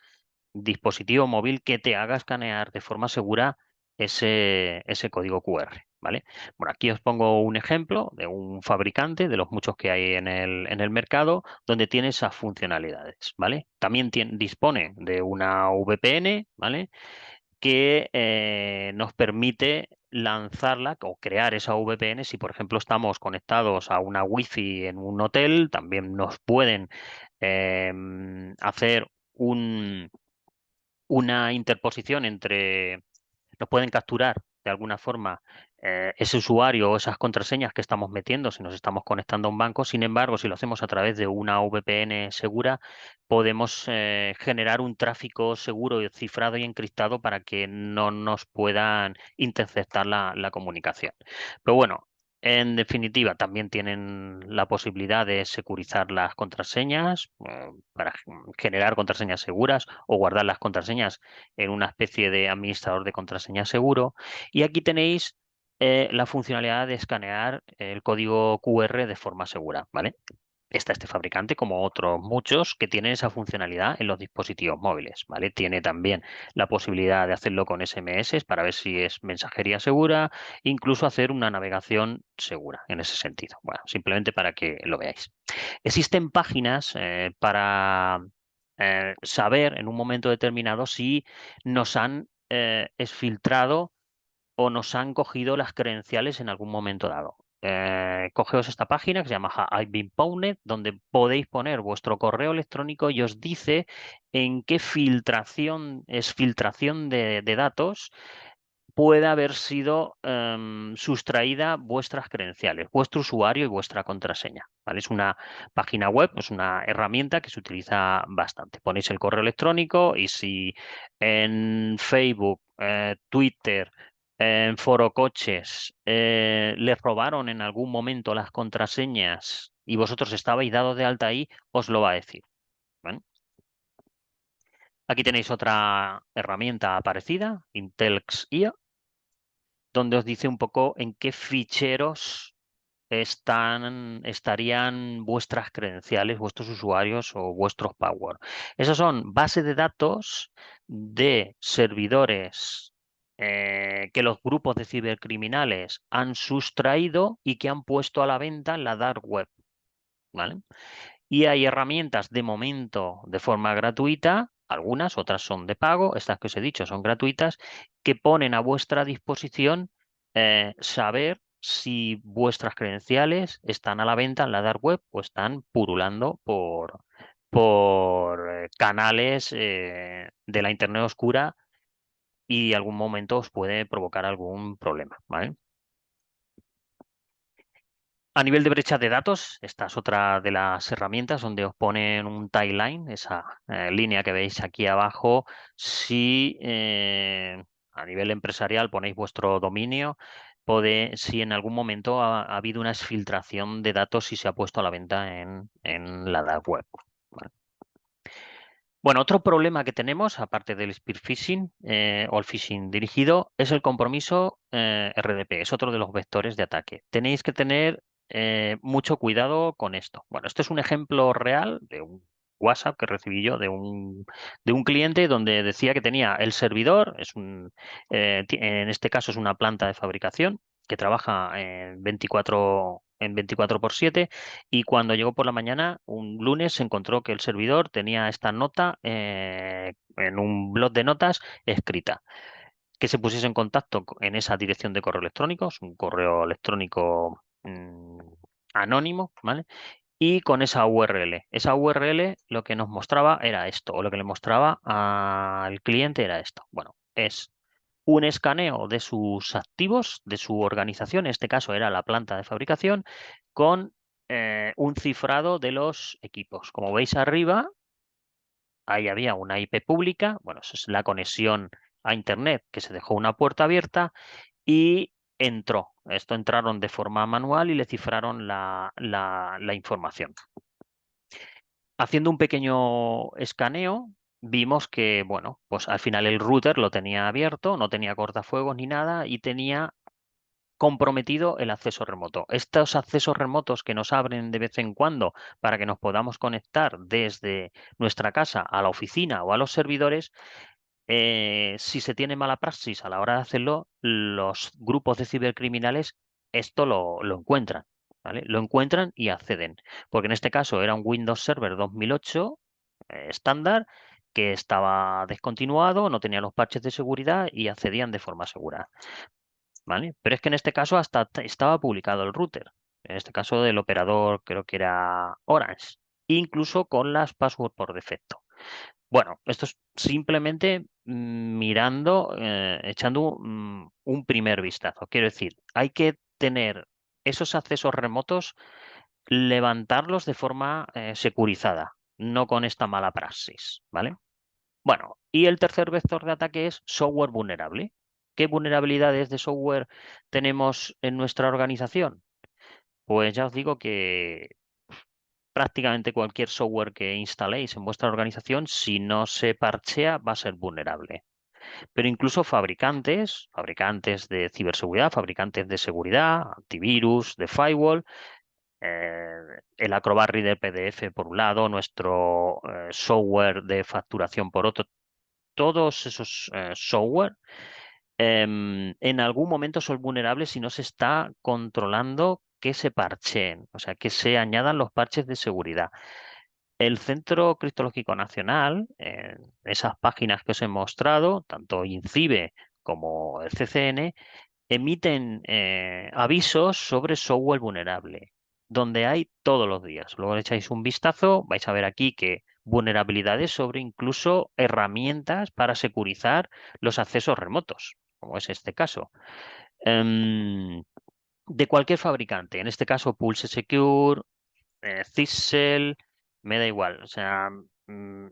dispositivo móvil que te haga escanear de forma segura ese código QR, ¿vale? Bueno, aquí os pongo un ejemplo de un fabricante, de los muchos que hay en el mercado, donde tiene esas funcionalidades, ¿vale? También dispone de una VPN, ¿vale? Que nos permite lanzarla o crear esa VPN. Si, por ejemplo, estamos conectados a una Wi-Fi en un hotel, también nos pueden hacer una interposición nos pueden capturar de alguna forma ese usuario o esas contraseñas que estamos metiendo si nos estamos conectando a un banco. Sin embargo, si lo hacemos a través de una VPN segura, podemos generar un tráfico seguro, cifrado y encriptado para que no nos puedan interceptar la comunicación. Pero bueno, en definitiva, también tienen la posibilidad de securizar las contraseñas para generar contraseñas seguras o guardar las contraseñas en una especie de administrador de contraseñas seguro. Y aquí tenéis la funcionalidad de escanear el código QR de forma segura, ¿vale? Está este fabricante, como otros muchos, que tienen esa funcionalidad en los dispositivos móviles, ¿vale? Tiene también la posibilidad de hacerlo con SMS para ver si es mensajería segura, incluso hacer una navegación segura en ese sentido. Bueno, simplemente para que lo veáis. Existen páginas para saber en un momento determinado si nos han exfiltrado o nos han cogido las credenciales en algún momento dado. Cogeos esta página que se llama I've been pwned, donde podéis poner vuestro correo electrónico y os dice en qué filtración de datos puede haber sido sustraída vuestras credenciales, vuestro usuario y vuestra contraseña. ¿Vale? Es una página web, es una herramienta que se utiliza bastante. Ponéis el correo electrónico y si en Facebook, Twitter, en Foro Coches les robaron en algún momento las contraseñas y vosotros estabais dados de alta ahí, os lo va a decir. ¿Vale? Aquí tenéis otra herramienta parecida, Intelx-IA, donde os dice un poco en qué ficheros estarían vuestras credenciales, vuestros usuarios o vuestros password. Esas son bases de datos de servidores que los grupos de cibercriminales han sustraído y que han puesto a la venta en la dark web. ¿Vale? Y hay herramientas de momento de forma gratuita, algunas, otras son de pago, estas que os he dicho son gratuitas, que ponen a vuestra disposición saber si vuestras credenciales están a la venta en la dark web o están purulando por canales de la Internet oscura y algún momento os puede provocar algún problema, ¿vale? A nivel de brecha de datos, esta es otra de las herramientas donde os ponen un timeline, esa línea que veis aquí abajo. Si a nivel empresarial ponéis vuestro dominio, si en algún momento ha habido una exfiltración de datos y se ha puesto a la venta en la dark web. ¿Vale? Bueno, otro problema que tenemos, aparte del spear phishing o el phishing dirigido, es el compromiso RDP. Es otro de los vectores de ataque. Tenéis que tener mucho cuidado con esto. Bueno, este es un ejemplo real de un WhatsApp que recibí yo de un cliente donde decía que tenía el servidor, en este caso es una planta de fabricación que trabaja en 24/7 y cuando llegó por la mañana, un lunes, se encontró que el servidor tenía esta nota en un blog de notas escrita. Que se pusiese en contacto en esa dirección de correo electrónico, es un correo electrónico anónimo, ¿vale? Y con esa URL. Esa URL lo que nos mostraba era esto, o lo que le mostraba al cliente era esto. Bueno, es un escaneo de sus activos, de su organización, en este caso era la planta de fabricación, con un cifrado de los equipos. Como veis arriba, ahí había una IP pública, bueno, eso es la conexión a Internet, que se dejó una puerta abierta y entró. Esto entraron de forma manual y le cifraron la información. Haciendo un pequeño escaneo, vimos que, bueno, pues al final el router lo tenía abierto, no tenía cortafuegos ni nada y tenía comprometido el acceso remoto. Estos accesos remotos que nos abren de vez en cuando para que nos podamos conectar desde nuestra casa a la oficina o a los servidores, si se tiene mala praxis a la hora de hacerlo, los grupos de cibercriminales esto lo encuentran, ¿vale? Lo encuentran y acceden. Porque en este caso era un Windows Server 2008 estándar que estaba descontinuado, no tenía los parches de seguridad y accedían de forma segura. ¿Vale? Pero es que en este caso hasta estaba publicado el router. En este caso del operador creo que era Orange. Incluso con las passwords por defecto. Bueno, esto es simplemente mirando, echando un primer vistazo. Quiero decir, hay que tener esos accesos remotos, levantarlos de forma securizada, no con esta mala praxis, ¿vale? Bueno, y el tercer vector de ataque es software vulnerable. ¿Qué vulnerabilidades de software tenemos en nuestra organización? Pues ya os digo que prácticamente cualquier software que instaléis en vuestra organización, si no se parchea, va a ser vulnerable. Pero incluso fabricantes de ciberseguridad, fabricantes de seguridad, antivirus, de firewall, el Acrobat Reader PDF por un lado, nuestro software de facturación por otro, todos esos software en algún momento son vulnerables si no se está controlando que se parcheen, o sea, que se añadan los parches de seguridad. el Centro Criptológico Nacional, en esas páginas que os he mostrado, tanto INCIBE como el CCN, emiten avisos sobre software vulnerable, donde hay todos los días. Luego le echáis un vistazo, vais a ver aquí que vulnerabilidades sobre incluso herramientas para securizar los accesos remotos, como es este caso. Em, de cualquier fabricante, en este caso Pulse Secure, Thistle, me da igual. O sea,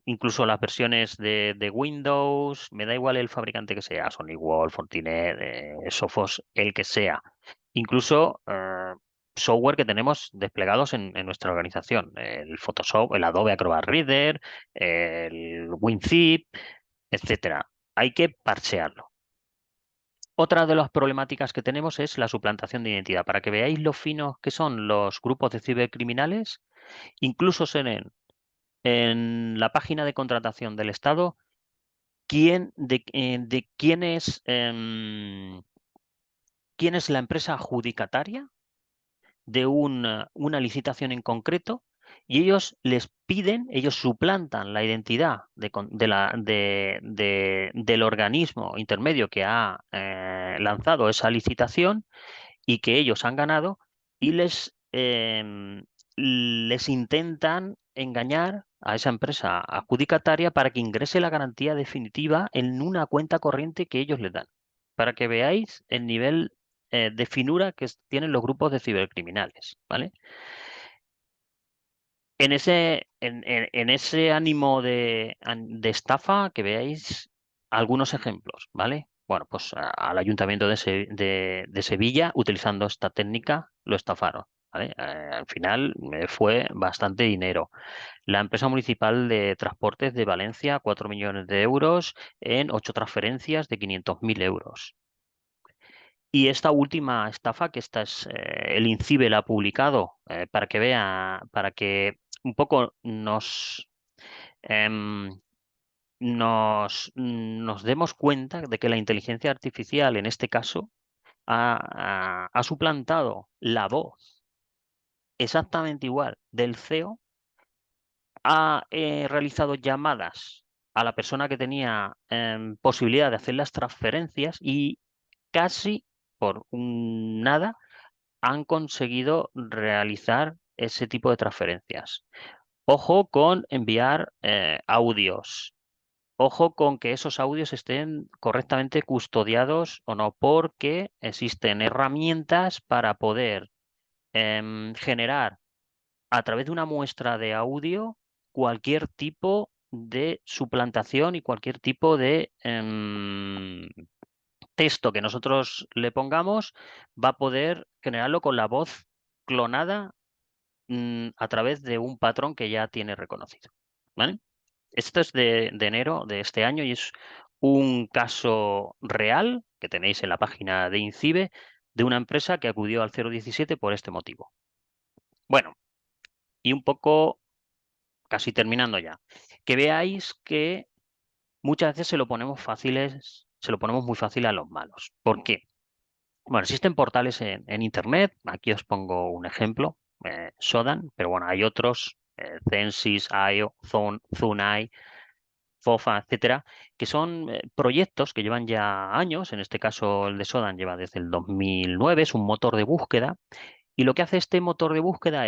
incluso las versiones de Windows, me da igual el fabricante que sea, SonyWall, Fortinet, Sophos, el que sea. Incluso software que tenemos desplegados en nuestra organización, el Photoshop, el Adobe Acrobat Reader, el WinZip, etcétera. Hay que parchearlo. Otra de las problemáticas que tenemos es la suplantación de identidad. Para que veáis lo finos que son los grupos de cibercriminales, incluso en la página de contratación del Estado de quién es la empresa adjudicataria de una licitación en concreto, y ellos suplantan la identidad del organismo intermedio que ha lanzado esa licitación y que ellos han ganado, y les intentan engañar a esa empresa adjudicataria para que ingrese la garantía definitiva en una cuenta corriente que ellos les dan, para que veáis el nivel de finura que tienen los grupos de cibercriminales, ¿vale? En ese ánimo de estafa, que veáis algunos ejemplos, ¿vale? Bueno, pues al Ayuntamiento de Sevilla, utilizando esta técnica, lo estafaron, ¿vale? Al final fue bastante dinero. La empresa municipal de transportes de Valencia, 4 millones de euros en 8 transferencias de 500.000 euros. Y esta última estafa, que el INCIBE la ha publicado para que un poco em, nos demos cuenta de que la inteligencia artificial, en este caso, ha suplantado la voz exactamente igual del CEO, ha realizado llamadas a la persona que tenía posibilidad de hacer las transferencias y casi por nada han conseguido realizar ese tipo de transferencias. Ojo con enviar audios. Ojo con que esos audios estén correctamente custodiados o no, porque existen herramientas para poder generar a través de una muestra de audio cualquier tipo de suplantación y cualquier tipo de texto que nosotros le pongamos, va a poder generarlo con la voz clonada a través de un patrón que ya tiene reconocido. ¿Vale? Esto es de enero de este año y es un caso real que tenéis en la página de INCIBE de una empresa que acudió al 017 por este motivo. Bueno, y un poco casi terminando ya, que veáis que muchas veces se lo ponemos muy fácil a los malos. ¿Por qué? Bueno, existen portales en Internet, aquí os pongo un ejemplo, Shodan, pero bueno, hay otros, Censis, IO, Zunai, FOFA, etcétera, que son proyectos que llevan ya años, en este caso el de Shodan lleva desde el 2009, es un motor de búsqueda, y lo que hace este motor de búsqueda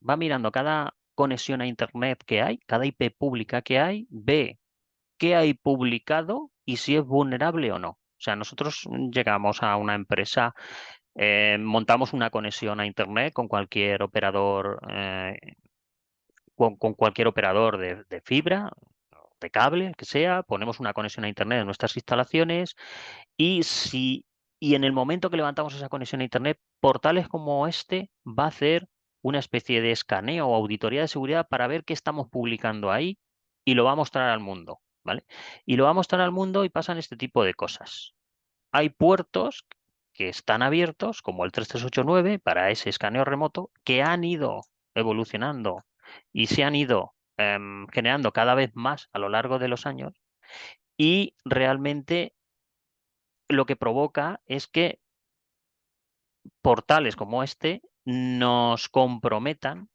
va mirando cada conexión a Internet que hay, cada IP pública que hay, ve qué hay publicado y si es vulnerable o no. O sea, nosotros llegamos a una empresa, montamos una conexión a Internet con cualquier operador, con cualquier operador de fibra, de cable, el que sea, ponemos una conexión a Internet en nuestras instalaciones y y en el momento que levantamos esa conexión a Internet, portales como este va a hacer una especie de escaneo o auditoría de seguridad para ver qué estamos publicando ahí y lo va a mostrar al mundo, ¿vale? Y lo va a mostrar al mundo y pasan este tipo de cosas. Hay puertos que están abiertos, como el 3389, para ese escaneo remoto, que han ido evolucionando y se han ido generando cada vez más a lo largo de los años, y realmente lo que provoca es que portales como este nos comprometan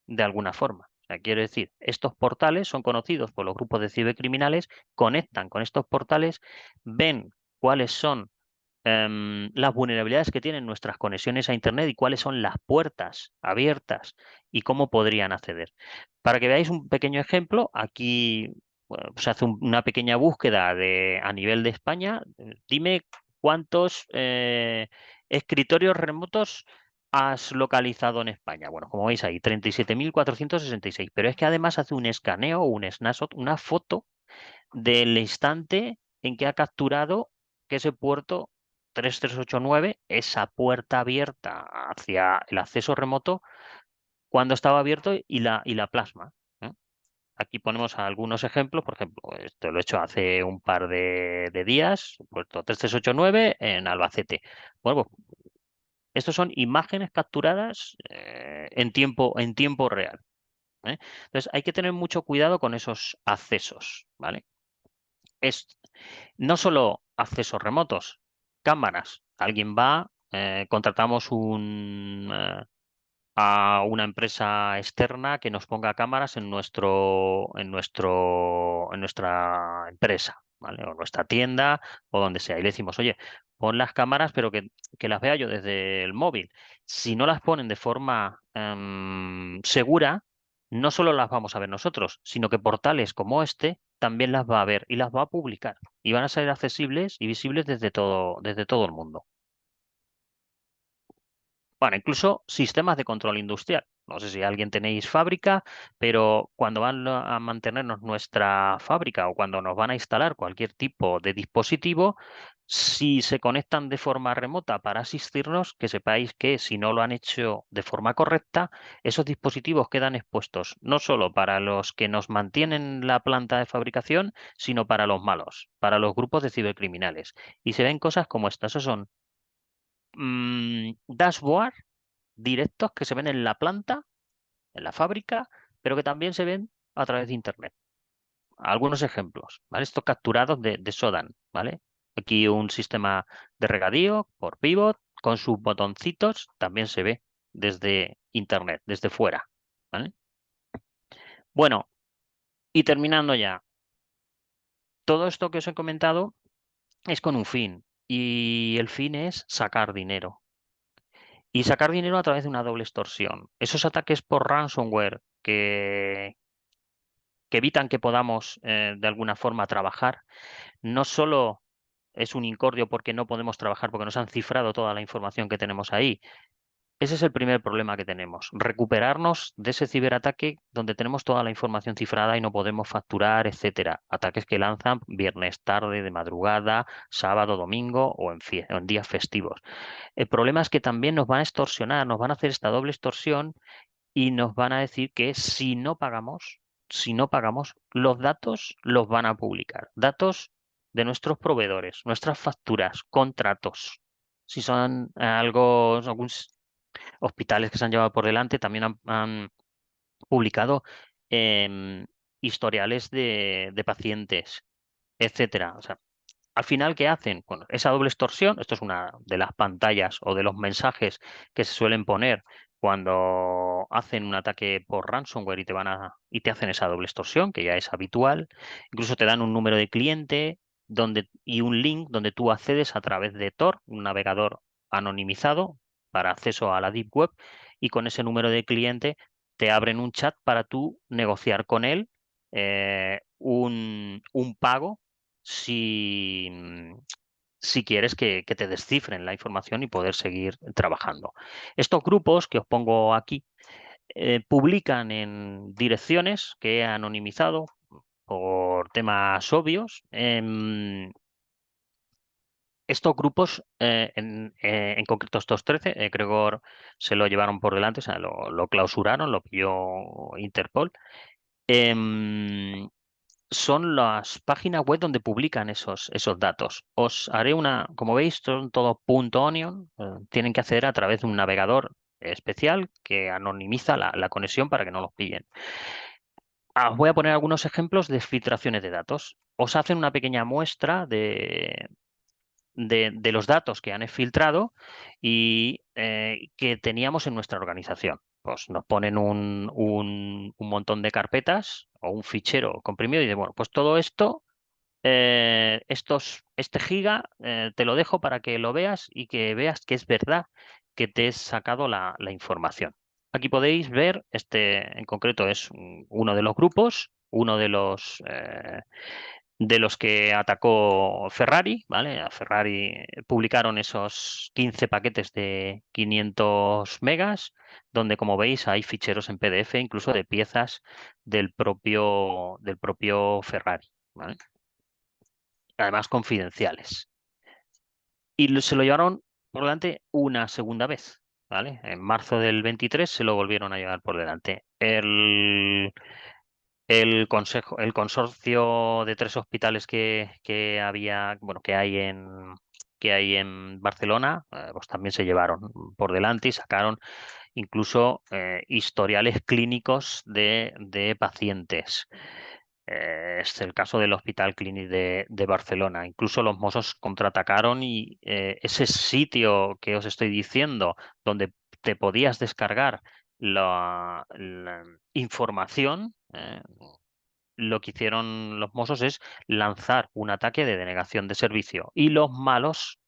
de alguna forma. O sea, quiero decir, estos portales son conocidos por los grupos de cibercriminales, conectan con estos portales, ven cuáles son las vulnerabilidades que tienen nuestras conexiones a Internet y cuáles son las puertas abiertas y cómo podrían acceder. Para que veáis un pequeño ejemplo, aquí bueno, se hace una pequeña búsqueda a nivel de España. Dime cuántos escritorios remotos has localizado en España. Bueno, como veis ahí, 37.466. Pero es que además hace un escaneo, un snapshot, una foto del instante en que ha capturado que ese puerto 3389, esa puerta abierta hacia el acceso remoto, cuando estaba abierto y la plasma. ¿Eh? Aquí ponemos algunos ejemplos. Por ejemplo, esto lo he hecho hace un par de días, puerto 3389 en Albacete. Bueno, pues, estos son imágenes capturadas en tiempo real. ¿Eh? Entonces, hay que tener mucho cuidado con esos accesos, ¿vale? Es no solo accesos remotos, cámaras. Alguien va, contratamos a una empresa externa que nos ponga cámaras en nuestra empresa, ¿vale? O nuestra tienda o donde sea. Y le decimos, oye, pon las cámaras, pero que las vea yo desde el móvil. Si no las ponen de forma segura, no solo las vamos a ver nosotros, sino que portales como este también las va a ver y las va a publicar. Y van a ser accesibles y visibles desde todo el mundo. Bueno, incluso sistemas de control industrial. No sé si alguien tenéis fábrica, pero cuando van a mantenernos nuestra fábrica o cuando nos van a instalar cualquier tipo de dispositivo, si se conectan de forma remota para asistirnos, que sepáis que si no lo han hecho de forma correcta, esos dispositivos quedan expuestos no solo para los que nos mantienen la planta de fabricación, sino para los malos, para los grupos de cibercriminales. Y se ven cosas como estas. Esos son dashboard directos que se ven en la planta, en la fábrica, pero que también se ven a través de Internet. Algunos ejemplos, ¿vale? Estos capturados de Sodan, ¿vale? Aquí un sistema de regadío por pivot con sus botoncitos también se ve desde Internet, desde fuera, ¿vale? Bueno, y terminando ya, todo esto que os he comentado es con un fin y el fin es sacar dinero. Y sacar dinero a través de una doble extorsión. Esos ataques por ransomware que evitan que podamos de alguna forma trabajar, no solo es un incordio porque no podemos trabajar porque nos han cifrado toda la información que tenemos ahí. Ese es el primer problema que tenemos, recuperarnos de ese ciberataque donde tenemos toda la información cifrada y no podemos facturar, etcétera. Ataques que lanzan viernes tarde, de madrugada, sábado, domingo o en días festivos. El problema es que también nos van a extorsionar, nos van a hacer esta doble extorsión y nos van a decir que si no pagamos, los datos los van a publicar. Datos de nuestros proveedores, nuestras facturas, contratos. Si son algunos hospitales que se han llevado por delante, también han publicado em, historiales de pacientes, etcétera. O sea, al final, ¿qué hacen? Bueno, esa doble extorsión, esto es una de las pantallas o de los mensajes que se suelen poner cuando hacen un ataque por ransomware y te hacen esa doble extorsión, que ya es habitual. Incluso te dan un número de cliente y un link donde tú accedes a través de Tor, un navegador anonimizado para acceso a la Deep Web, y con ese número de cliente te abren un chat para tú negociar con él un pago si quieres que te descifren la información y poder seguir trabajando. Estos grupos que os pongo aquí publican en direcciones que he anonimizado por temas obvios. Estos grupos, en concreto estos 13, Gregor se lo llevaron por delante, o sea, lo clausuraron, lo pilló Interpol. Em, Son las páginas web donde publican esos datos. Os haré como veis, son todo .onion. Tienen que acceder a través de un navegador especial que anonimiza la conexión para que no los pillen. Os voy a poner algunos ejemplos de filtraciones de datos. Os hacen una pequeña muestra de los datos que han filtrado y que teníamos en nuestra organización. pues nos ponen un montón de carpetas o un fichero comprimido y dicen, bueno, pues todo esto, este giga, te lo dejo para que lo veas y que veas que es verdad que te he sacado la información. Aquí podéis ver, en concreto es uno de los grupos, uno de los que atacó Ferrari, ¿vale? A Ferrari publicaron esos 15 paquetes de 500 megas, donde como veis hay ficheros en PDF, incluso de piezas del propio Ferrari, ¿vale? Además confidenciales. Y se lo llevaron por delante una segunda vez, ¿vale? En marzo del 23 se lo volvieron a llevar por delante. El consorcio de 3 hospitales que había, bueno, que hay en Barcelona, pues también se llevaron por delante y sacaron incluso historiales clínicos de pacientes. Es el caso del Hospital Clínic de Barcelona. Incluso los Mossos contraatacaron y ese sitio que os estoy diciendo, donde te podías descargar la información, lo que hicieron los Mossos es lanzar un ataque de denegación de servicio. Y los malos,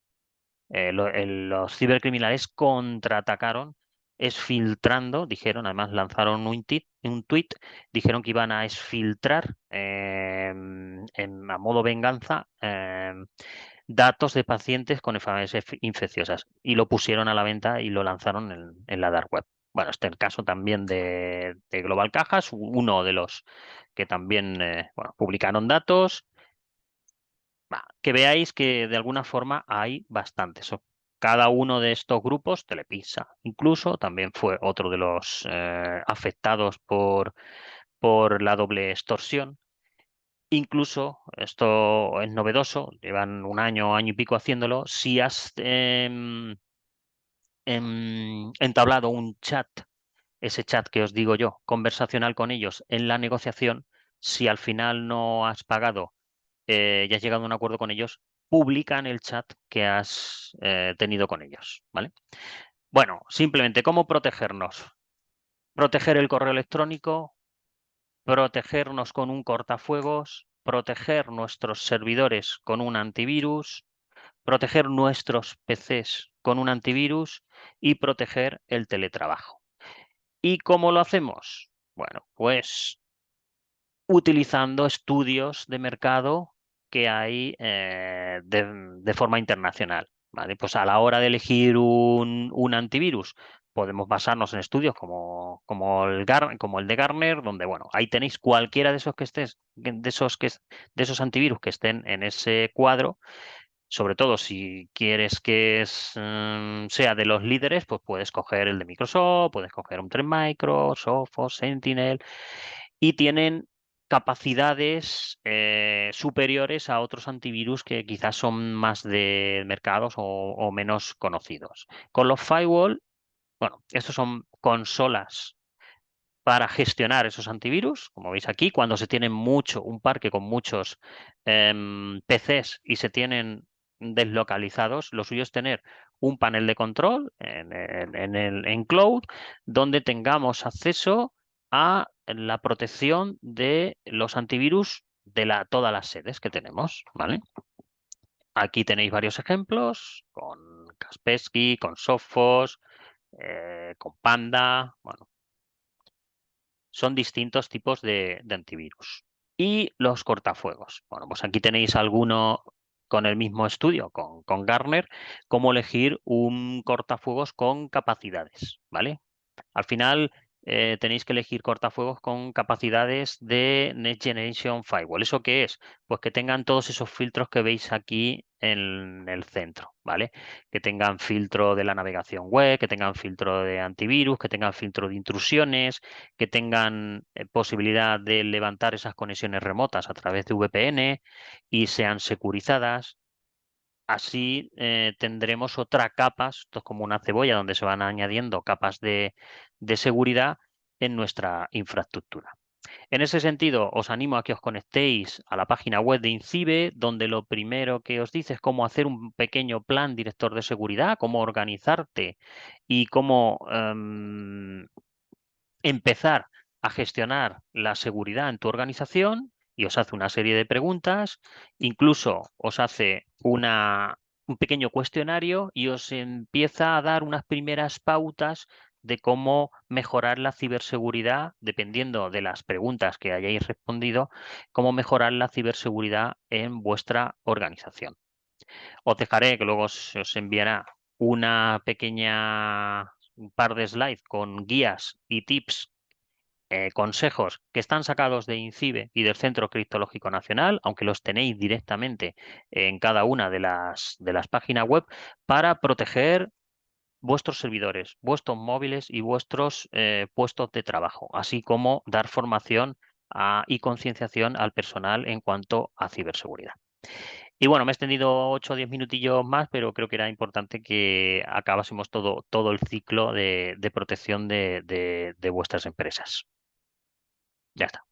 los cibercriminales, contraatacaron esfiltrando, dijeron, además lanzaron un tuit, dijeron que iban a esfiltrar a modo venganza datos de pacientes con enfermedades infecciosas y lo pusieron a la venta y lo lanzaron en la dark web. Bueno, este es el caso también de Global Cajas, uno de los que también bueno, publicaron datos. Que veáis que de alguna forma hay bastantes. Cada uno de estos grupos, Telepizza incluso, también fue otro de los afectados por la doble extorsión. Incluso, esto es novedoso, llevan un año, año y pico haciéndolo, si has entablado un chat, ese chat que os digo yo, conversacional con ellos en la negociación, si al final no has pagado, ya has llegado a un acuerdo con ellos, publican el chat que has tenido con ellos, ¿vale? Bueno, simplemente, ¿cómo protegernos? Proteger el correo electrónico, protegernos con un cortafuegos, proteger nuestros servidores con un antivirus, proteger nuestros PCs con un antivirus y proteger el teletrabajo. ¿Y cómo lo hacemos? Bueno, pues utilizando estudios de mercado que hay de forma internacional, ¿vale? Pues a la hora de elegir un antivirus, podemos basarnos en estudios como el de Gartner, donde, bueno, ahí tenéis cualquiera de esos de esos antivirus que estén en ese cuadro. Sobre todo si quieres que sea de los líderes, pues puedes coger el de Microsoft, puedes coger un Trend Micro, Sophos, Sentinel, y tienen capacidades superiores a otros antivirus que quizás son más de mercados o menos conocidos. Con los firewall, bueno, estos son consolas para gestionar esos antivirus, como veis aquí, cuando se tiene un parque con muchos PCs y se tienen deslocalizados, lo suyo es tener un panel de control en cloud donde tengamos acceso a la protección de los antivirus de todas las sedes que tenemos, ¿vale? Aquí tenéis varios ejemplos con Kaspersky, con Sophos, con Panda, bueno, son distintos tipos de antivirus. Y los cortafuegos. Bueno, pues aquí tenéis alguno con el mismo estudio, con Gartner, cómo elegir un cortafuegos con capacidades, ¿vale? Al final tenéis que elegir cortafuegos con capacidades de Next Generation Firewall. ¿Eso qué es? Pues que tengan todos esos filtros que veis aquí en el centro, ¿vale? Que tengan filtro de la navegación web, que tengan filtro de antivirus, que tengan filtro de intrusiones, que tengan posibilidad de levantar esas conexiones remotas a través de VPN y sean securizadas. Así tendremos otra capa, esto es como una cebolla donde se van añadiendo capas de seguridad en nuestra infraestructura. En ese sentido, os animo a que os conectéis a la página web de INCIBE, donde lo primero que os dice es cómo hacer un pequeño plan director de seguridad, cómo organizarte y cómo empezar a gestionar la seguridad en tu organización y os hace una serie de preguntas, incluso os hace un pequeño cuestionario y os empieza a dar unas primeras pautas de cómo mejorar la ciberseguridad, dependiendo de las preguntas que hayáis respondido, cómo mejorar la ciberseguridad en vuestra organización. Os dejaré que luego se os enviará una pequeña un par de slides con guías y tips, consejos que están sacados de INCIBE y del Centro Criptológico Nacional, aunque los tenéis directamente en cada una de las páginas web, para proteger vuestros servidores, vuestros móviles y vuestros puestos de trabajo, así como dar formación y concienciación al personal en cuanto a ciberseguridad. Y bueno, me he extendido 8 o 10 minutillos más, pero creo que era importante que acabásemos todo el ciclo de protección de vuestras empresas. Ya está.